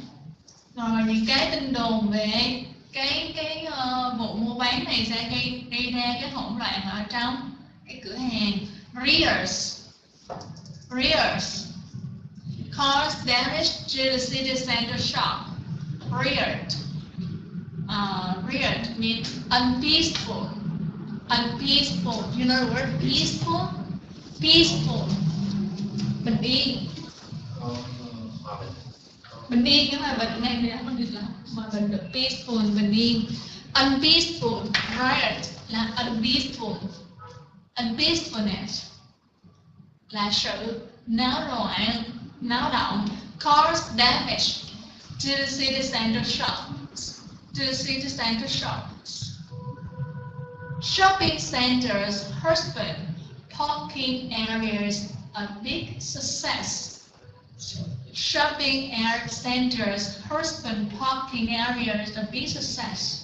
S1: Rồi những cái tin đồn về cái vụ mua bán này sẽ gây ra cái hỗn loạn ở trong cái cửa hàng. Rears. Cars damaged to the city center shop. Reared means unpeaceful. Unpeaceful. You know the word peaceful? Peaceful. Bình yên. Bình yên, nhưng mà bình này thì không được là mà bình được peaceful, bình yên. Unpeaceful. Riot là unpeaceful. and peacefulness là sự náo loạn, náo động, cause damage to the city center shops. Shopping centers, husband, parking areas, a big success. Shopping centers, husband, parking areas, a big success.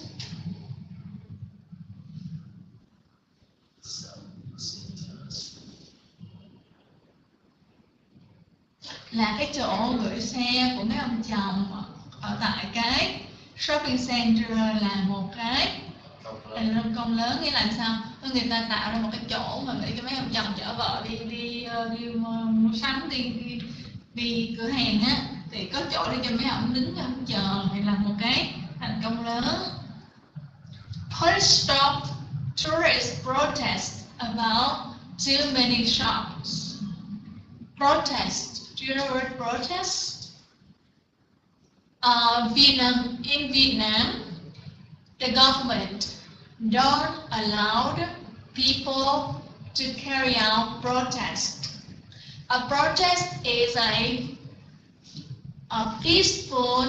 S1: Là cái chỗ gửi xe của mấy ông chồng ở tại cái shopping center là một cái công lớn. Nghĩa là sao? Người ta tạo ra một cái chỗ mà để cho mấy ông chồng chở vợ đi mua sắm, đi cửa hàng á, thì có chỗ để cho mấy ông đứng cho ông chờ, thì là một cái thành công lớn. Police stop tourist protest about too many shops. Protest. Do you know the word protest? In Vietnam, the government don't allow people to carry out protest. A protest is a peaceful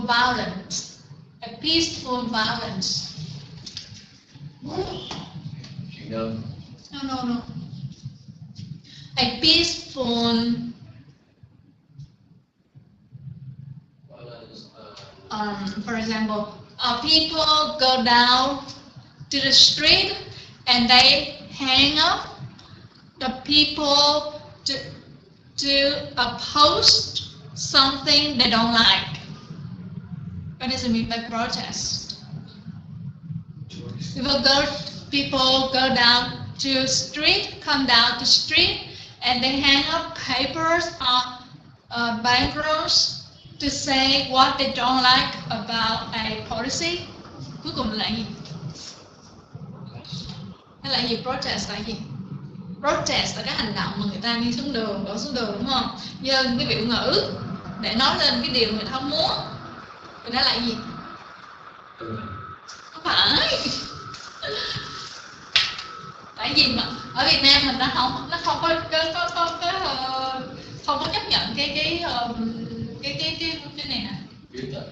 S1: violence. A peaceful violence. No. A peaceful for example, people go down to the street and they hang up the people to oppose something they don't like. What does it mean by protest? People go down to street, come down to street, and they hang up papers or bankrolls to say what they don't like about a policy. Cuối cùng là gì? Hay là gì? Protest là gì? Protest là cái hành động mà người ta đi xuống đường, đổ xuống đường, đúng không? Dơ cái biểu ngữ để nói lên cái điều người ta không muốn. Người ta là gì? Không phải. Tại vì mà ở Việt Nam mình nó không có chấp nhận cái này nè. Biểu tình.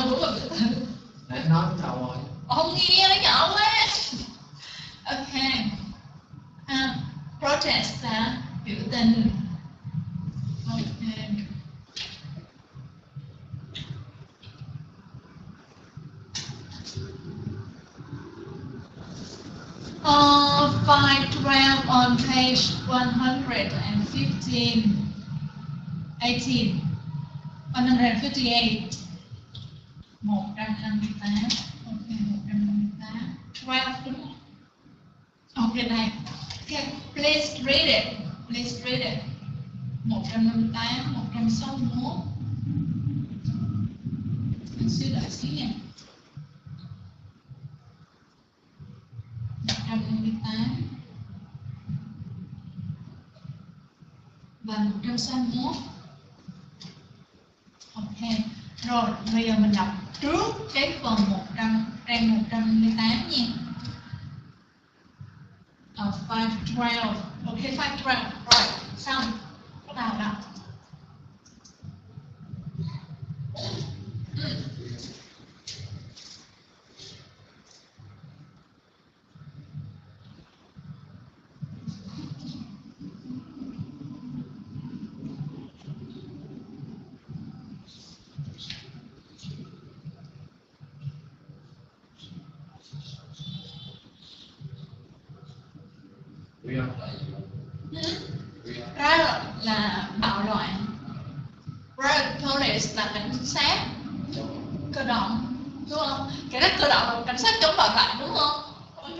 S1: Đúng rồi, biểu tình.
S2: Nãy nói đâu rồi?
S1: Không nghe, nó nhỏ quá. Ok. Protest là biểu tình. Ok. Find round on page 158. 158. 158. Ok, 158. 12 đúng không? Ok, này. Okay, please read it. 158, 161. Mình sẽ đợi xíu nha. 158 và 161. Ok. Rồi, bây giờ mình đọc trước cái phần trang 158 nha. 512. Ok, 512. Rồi, xong. Bắt đầu đọc. Riot là bạo loạn. Riot police là cảnh sát cơ động, đúng không? Cảnh sát cơ động là cảnh sát chống bạo loạn, đúng không? Ok.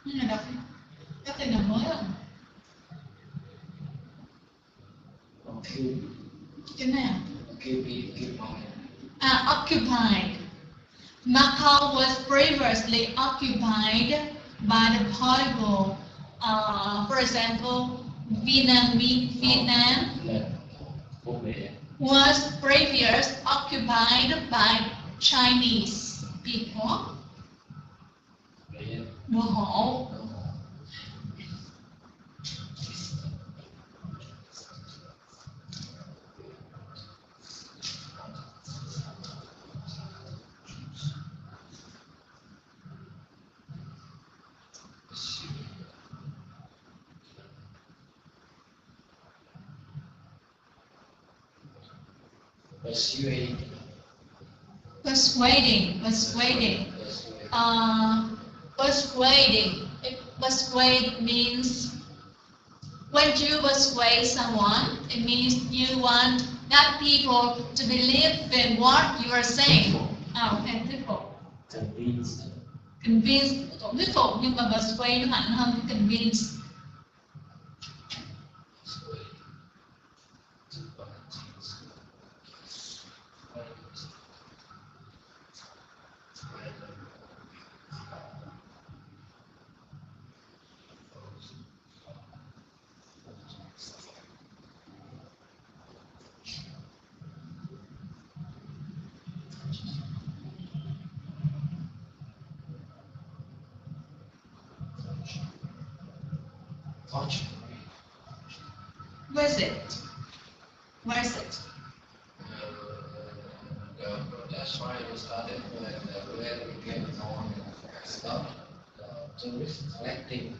S1: Nên là đọc đi. Có tên nào mới không? Cái nào? Occupied. Macau was previously occupied by the Portugal. For example, Vietnam was previously occupied by Chinese people. Đồ hộ. Persuading. Persuade means when you persuade someone, it means you want that people to believe in what you are saying. Okay, thuyết phục. Convince cũng thuyết phục nhưng mà persuade nó mạnh hơn convince. Where is it?
S2: That's why we started when we came on and stuff. Tourists collecting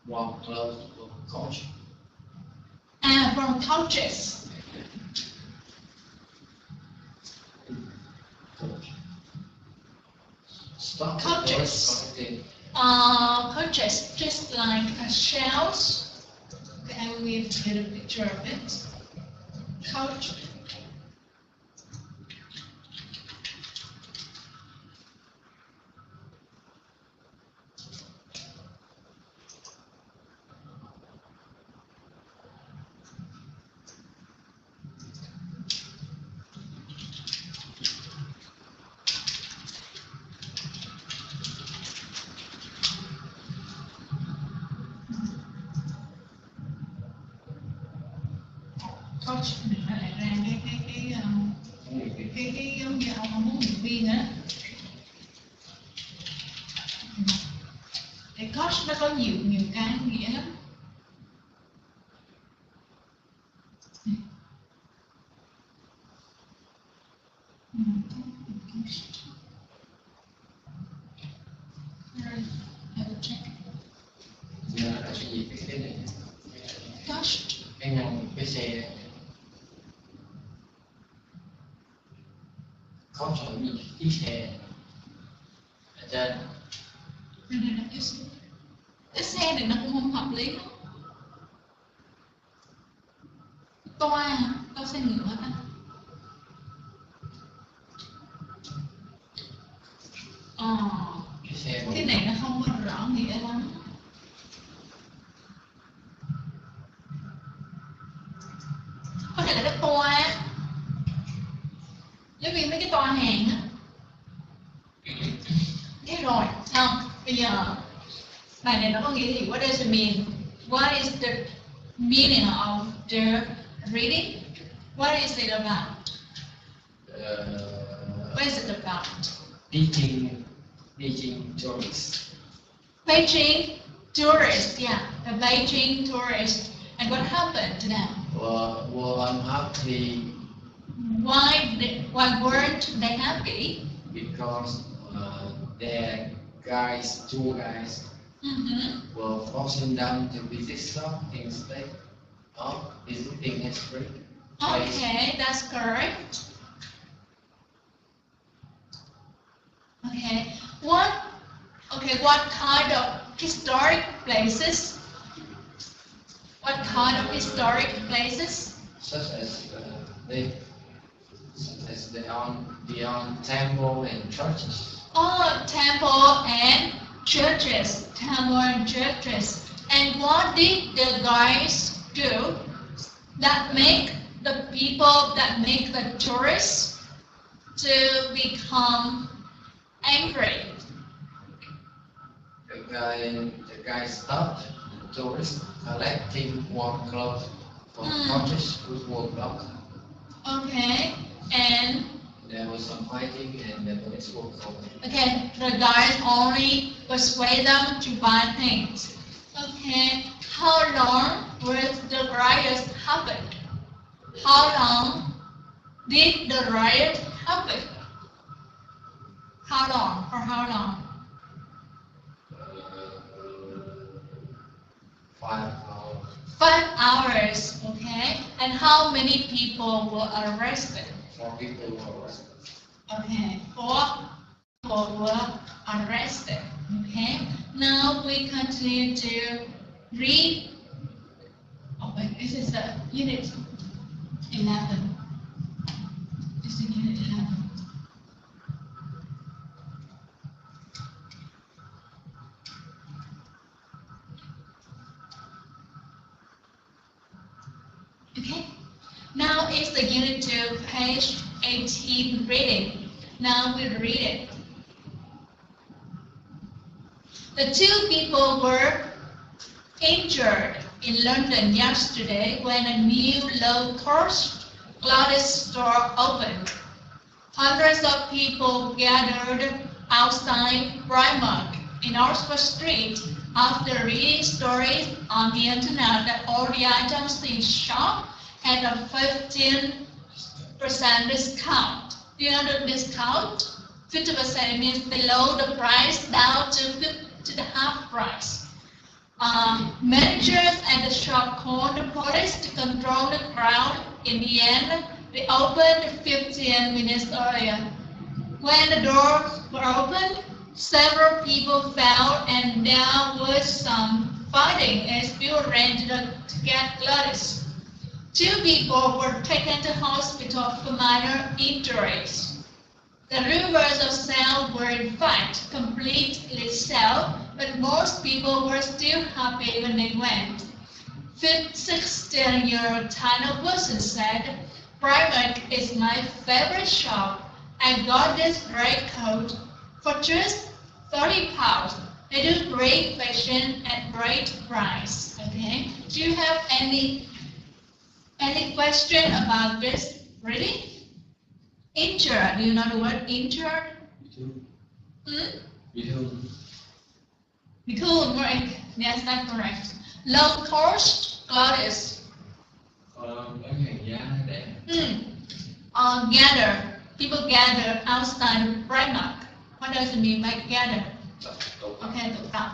S2: warm clothes from culture.
S1: From couches. Couches. Couches, just like shells. Okay, I will get a picture of it. Couch. Mình lại ra cái giống như ông huấn luyện viên á. Cái coach nó có nhiều cái nghĩa lắm.
S2: Cái xe có chỗ những chiếc xe ở trên.
S1: Cái xe này nó cũng không hợp lý lắm. Toa hả? Toa xe ngựa hả? Cái này nó không có rõ nghĩa lắm. Có thể là cái toa giống như mấy cái toa hàng á. Thế rồi, không? Bây giờ bài này nó có nghĩa gì? What does it mean? What is the meaning of the reading? What is it about? What is it about?
S2: Teaching tourists.
S1: Beijing tourists, yeah, the Beijing tourists. And what happened to them?
S2: Well, I'm happy.
S1: Why weren't they happy?
S2: Because their tour guys, were forcing them to visit something instead of visiting history.
S1: Okay, that's correct. Okay, what kind of historic places? What kind of historic places?
S2: Such as beyond temple and churches.
S1: Oh, temple and churches. Temple and churches. And what did the guys do that make the people, that make the tourists to become angry.
S2: The guy stopped the tourists collecting warm clothes from cottage with warm block.
S1: Okay, and
S2: there was some fighting and the police were called.
S1: Okay, the guys only persuade them to buy things. Okay, how long will the riots happen? How long did the riot happen? How long? For how long?
S2: 5 hours.
S1: 5 hours, okay. And how many people were arrested?
S2: 4 people were arrested.
S1: Okay, 4 people were arrested. Okay, now we continue to read. Oh wait, this is the unit 11. This is unit 11. Okay, now it's the unit 2, page 18 reading. Now we read it. The 2 people were injured in London yesterday when a new low-cost clothes store opened. Hundreds of people gathered outside Primark in Oxford Street after reading stories on the internet that all the items in shop had a 15% discount. Do you know the discount? 50% means below the price, down to the half price. Managers at the shop called the police to control the crowd. In the end, they opened 15 minutes earlier. When the doors were opened, several people fell and there was some fighting as people ran to get clothes. 2 people were taken to hospital for minor injuries. The rumors of sale were in fact completely sold, but most people were still happy when they went. 16-year-old China person said, "Primark is my favorite shop. I got this gray coat for just £30. They do great fashion at great price." Okay. Do you have any question about this reading? Injured. Do you know the word injured? Cool, correct. Yes, that's correct. Low cost clothes. Gather. People gather outside Primark. What does it mean by gather? Okay, tụ tập.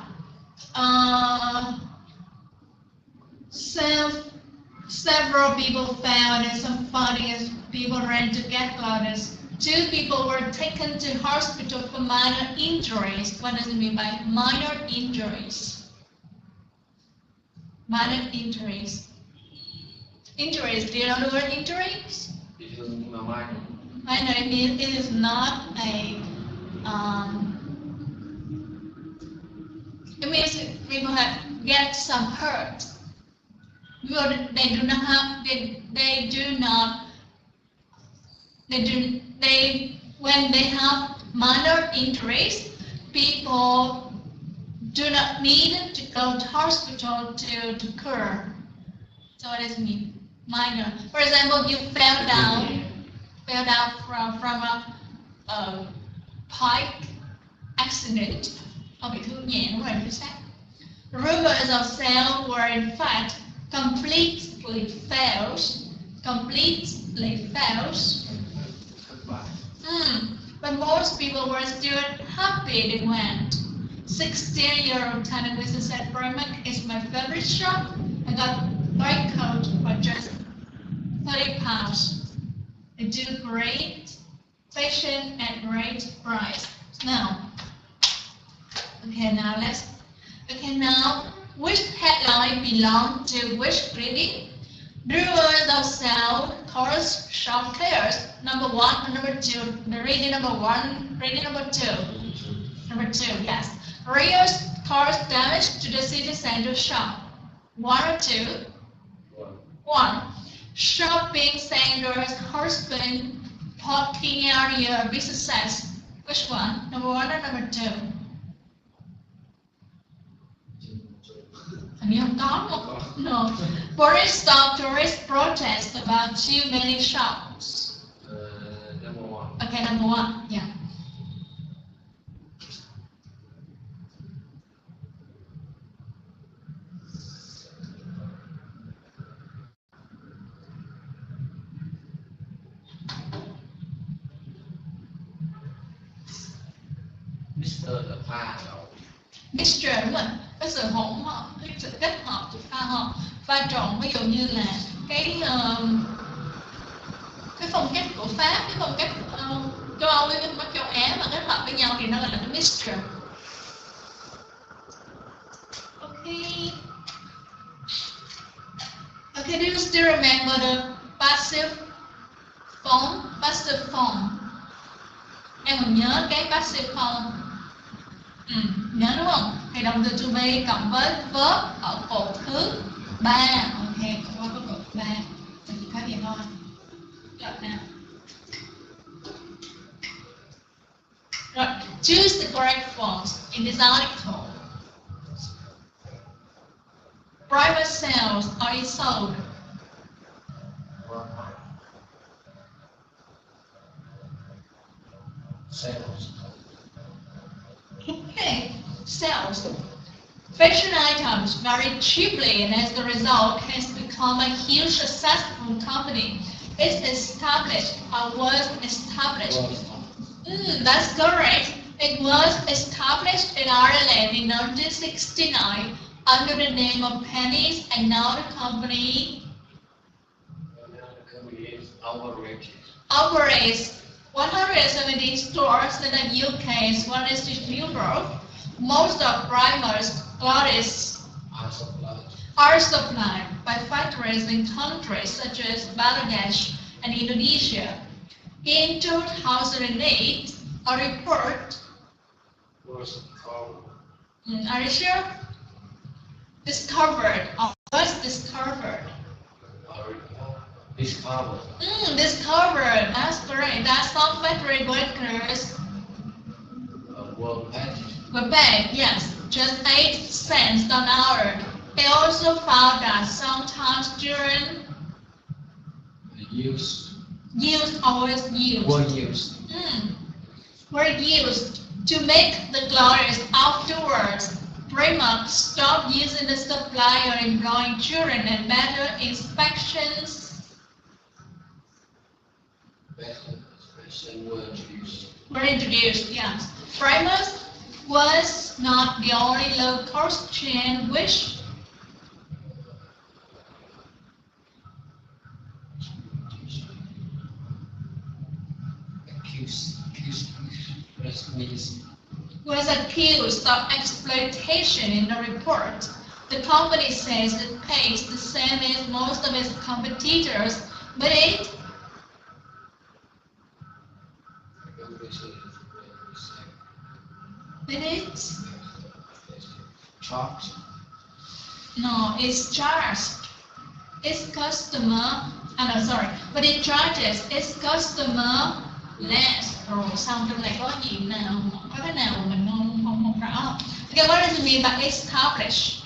S1: Several people fell and some fighting as people ran to get clothes. 2 people were taken to hospital for minor injuries. What does it mean by minor injuries? Minor injuries. Injuries, do you know the word injuries? Minor means it is not a it means people have get some hurt. When they have minor injuries, people do not need to go to hospital to cure. So what does it mean? Minor. For example, you fell down from a bike accident. Bị thương nhẹ, đúng rồi, chính xác. Rumors of sale were in fact completely false. But most people were still happy they went. 16-year-old Tana Wilson said, "Primark is my favorite shop. I got white coat for just £30. They do great fashion at great price." Now, which headline belongs to which reading? Rumors of sale cause shock chaos. Number 1 and number 2. The reading number 1, reading number 2. Number 2, yes. Riots cause damage to the city center shop. 1 or 2? 1. Shopping center's husband parking area be success. Which one? Number one or number two? Hình như không có một. No. Police stop tourist protest about too many shops.
S2: Number one.
S1: Okay, number one. Yeah.
S2: Mr. là pha trộn.
S1: Mixture đúng rồi, cái sự hỗn hợp, cái sự kết hợp, pha trộn. Ví dụ như là cái phong cách của Pháp, cái phong cách châu Âu với cái phong cách châu Á mà kết hợp với nhau thì nó gọi là cái mixture. Okay. Okay, do you still remember the passive form? Passive form. Em còn nhớ cái passive form? Nhớ đúng không? Thì động từ to be cộng với verb ở cột thứ 3. Ok, cộng với cột 3. Mình chỉ có vậy thôi. Rồi nào. Rồi, choose the correct forms in this article. Private sales are sold.
S2: Sales.
S1: Okay, sales. Fashion items very cheaply, and as the result has become a huge successful company. It's established or was established. That's correct. It was established in Ireland in 1969 under the name of Pennies, and now the company operates 170 stores in the UK as well as Europe. Most of Primark's clothes are supplied by factories in countries such as Bangladesh and Indonesia. In 2008, a report are you sure? Discovered or was discovered? Discovered. That's correct. That some factory workers were paid, yes, just 8 cents an hour. They also found that sometimes children were used to make the clothes. Afterwards, Primark stopped using the supplier, employing children, and better inspections were introduced. Yes, Primark was not the only low-cost chain which was accused of exploitation. In the report, the company says it pays the same as most of its competitors, but it
S2: charged.
S1: No, it's charged its customer. But it charges its customer less. Rồi xong trong này có gì nào, có cái nào mình không rõ không? Okay, what does it mean by establish?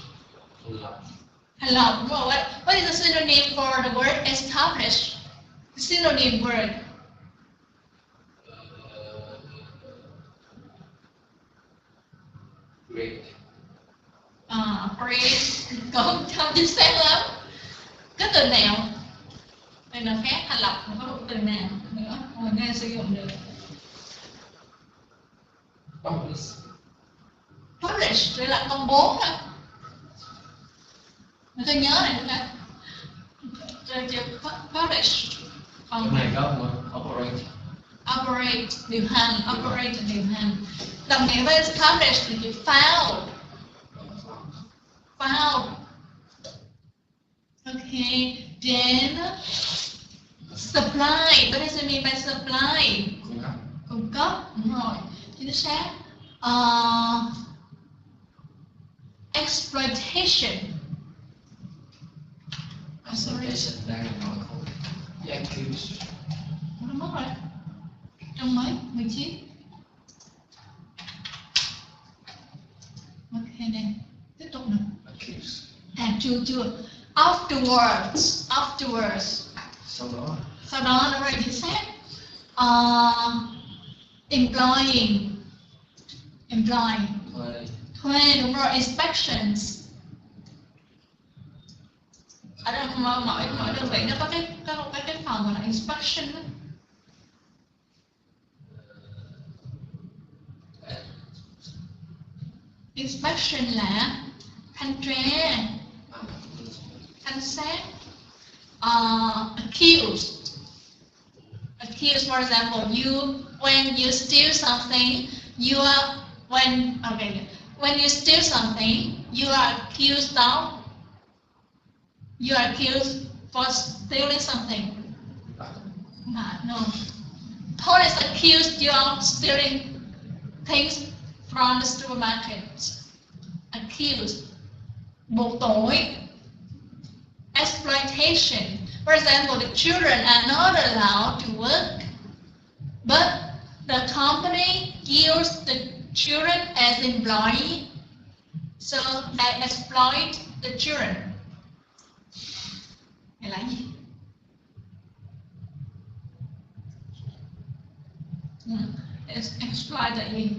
S1: Hello, đúng rồi. What is the synonym for the word establish? The synonym word.
S2: Great.
S1: Great. Không chính xác lắm. Cái từ nào? Đây là khác, thành lập, không có một từ nào nữa mà nghe sử dụng được. Publish đây là công bố thôi. Tôi nhớ này đúng không? Publish.
S2: Cái này có operate.
S1: Operate, điều hành, operate là điều hành. Đồng nghĩa với establish thì chữ found. Found. Okay, then supply. What does it mean by supply? Cung cấp, đúng rồi. Chính xác. Exploitation.
S2: Exploitation đang nói không? Accused.
S1: Nó mất rồi. Trong mấy? 19. nè, tiếp tục nữa.
S2: Accuse.
S1: Chưa. Afterwards. Sau đó nó rồi chính xác. Employing. Thuê, đúng rồi. Inspections. Ở đây mỗi đơn vị nó có cái phần gọi là inspection đó. Inspection là thanh tra, thanh sát. Accused, for example, when you steal something, when you steal something, you are accused for stealing something. No. Police accused you of stealing things from the supermarket. Accused. Buộc tội. Exploitation. For example, the children are not allowed to work, but the company uses the children as employees, so they exploit the children. Này là gì? Exploit là gì?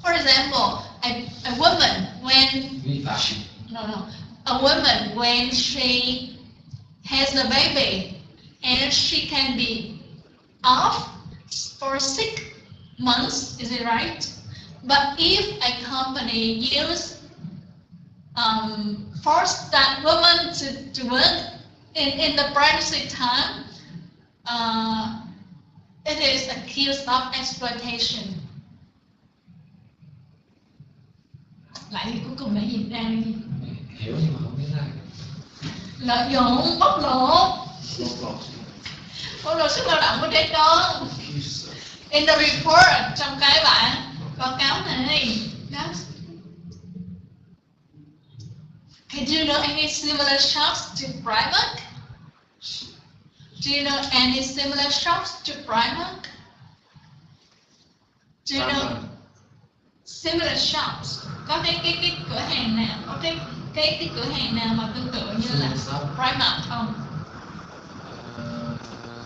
S1: For example, a woman when she has a baby and she can be off for 6 months, is it right? But if a company force that woman to work in the pregnancy time, it is accused of exploitation. Lại thì cuối cùng là gì? Đang gì?
S2: Hiểu nhưng mà không biết ra.
S1: Lợi dụng, bóc lột. Bóc lột sức lao động của trẻ con. In the report, trong cái bản báo cáo này. Okay, do you know any similar shops to Primark? Do you know any similar shops to Primark? Do you know similar shops? Có cái cửa hàng nào, có cái cửa hàng nào mà tương tự như là Primark không?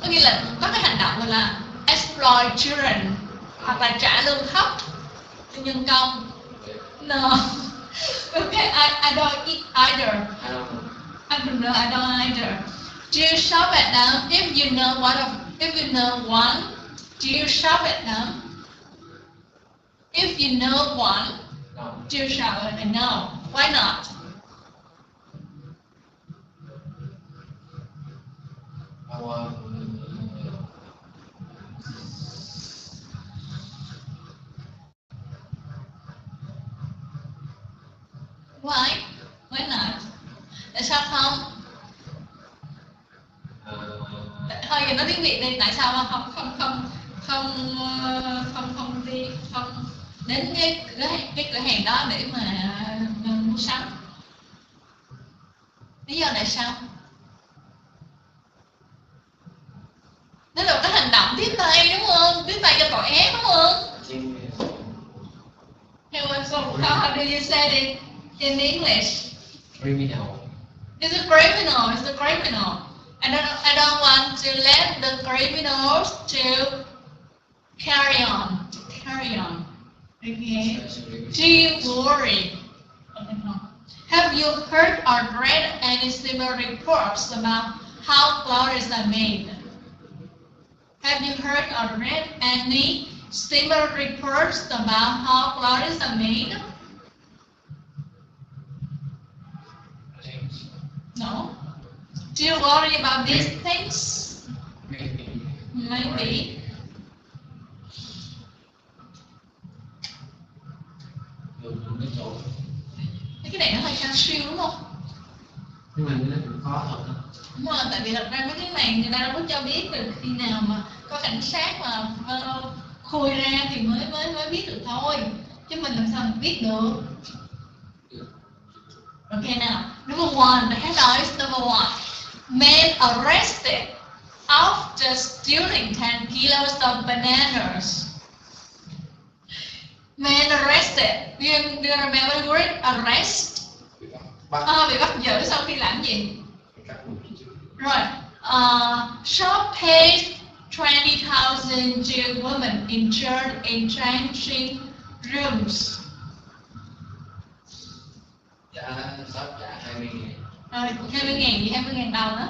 S1: Có nghĩa là có cái hành động gọi là exploit children hoặc là trả lương thấp cho nhân công. No. Okay, I don't eat either. I don't know either. Do you shop at them? If you know one, do you shop at them? If you know one, do you shop at them? No. Why not? Why? Why not? Tại sao không? Thôi giờ nói tiếng Việt đi. Tại sao mà không đến cái cửa hàng đó để mà mua sắm? Lý do tại sao? Đó là cái hành động tiếp tay đúng không? Tiếp tay cho tội ác đúng không? How do you say it in English?
S2: Criminal.
S1: It's a criminal. It's a criminal. I don't want to let the criminals to carry on. Okay. Do you worry? Okay, no. Have you heard or read any similar reports about how clothes are made? Have you heard or read any similar reports about how clothes are made? No. Do you worry about these things? Maybe. Cái này nó hơi cao siêu đúng không?
S2: Nhưng mà nó cũng khó thật đó.
S1: Đúng rồi, tại vì thật ra mấy cái này người ta đâu có cho biết được khi nào mà có cảnh sát mà khui ra thì mới biết được thôi. Chứ mình làm sao mình biết được. Okay, now, number one, the headline is number one. Man arrested after stealing 10 kilos of bananas. Man arrested. Do you remember the word arrest?
S2: Bị bắt.
S1: Bị bắt giữ sau khi làm gì? Rồi. Shop pays 20,000 to women injured in changing rooms.
S2: Shop trả 20.000.
S1: 20.000 gì? 20.000 đồng đó.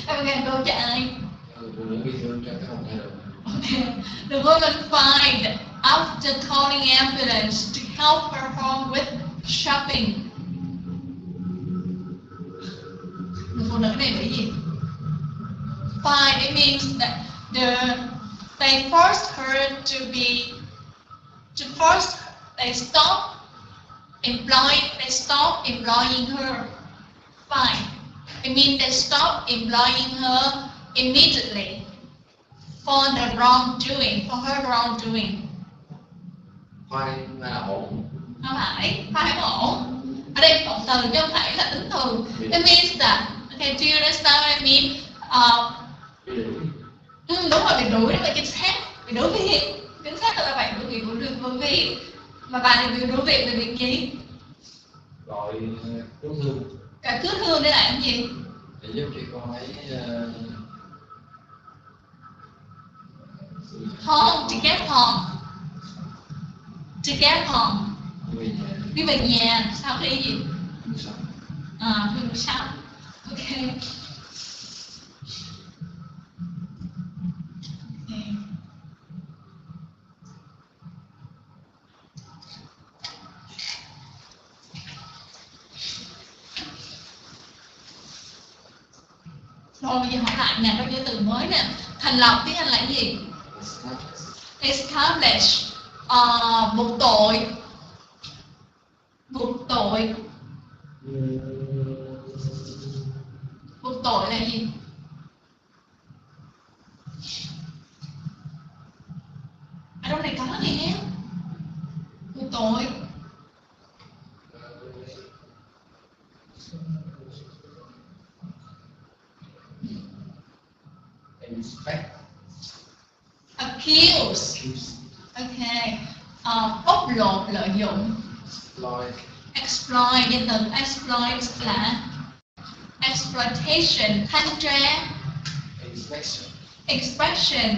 S1: 20.000 đô trả ai?
S2: Phụ nữ bị thương cho cái không thay đổi.
S1: Okay. The woman fined after calling ambulance to help her home with shopping. Người phụ nữ này bị gì? Fine, it means that they forced her they stop employing her. Fine, it means they stop employing her immediately for her wrongdoing.
S2: Khoai là ổn.
S1: Không phải, khoai không ổn. Ở đây động từ chứ không phải là tính từ. It means that, okay, do you understand what I mean? Đúng rồi, bị đuổi đó là chính xác. Bị đuổi việc, chính xác là bạn đuổi việc mà bà thì bị đuổi việc về việc gì?
S2: Gọi cứu thương.
S1: Cả cứu thương để làm gì?
S2: Để giúp chị con ấy
S1: Home, to get home. To get home. Đi về nhà, sau khi gì? Khi mua sắm. Ok. Rồi bây giờ hỏi lại nè, có cái từ mới nè. Thành lập tiếng Anh là cái gì? Establish. Buộc tội. Buộc tội. Buộc tội là gì? Ở đâu này có nè. Buộc tội. Accuse. Okay. Bóc lột, lợi dụng. Exploit. Danh từ exploit là exploitation, thanh tra. Expression.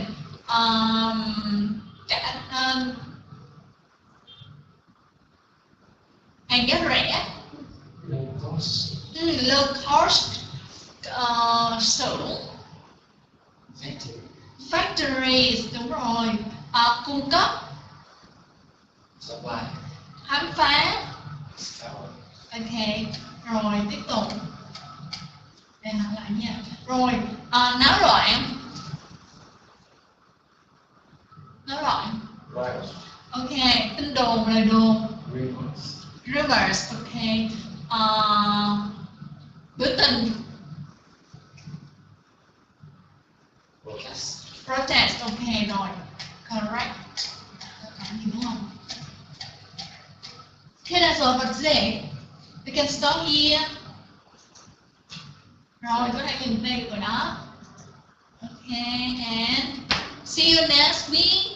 S1: Hàng giá rẻ. Low cost. Xưởng. Factories, đúng rồi. Cung cấp.
S2: Supply.
S1: Khám phá. Ok, rồi tiếp tục. Đây nói lại nha. Rồi, náo loạn. Náo loạn. Ok, tin đồn, lời đồn. Rumors, ok. Biểu tình. Protest, ok rồi. Correct. Đúng không? Thế là rồi vật gì? We can stop here. Rồi, có thể nhìn về của nó. Ok, and see you next week.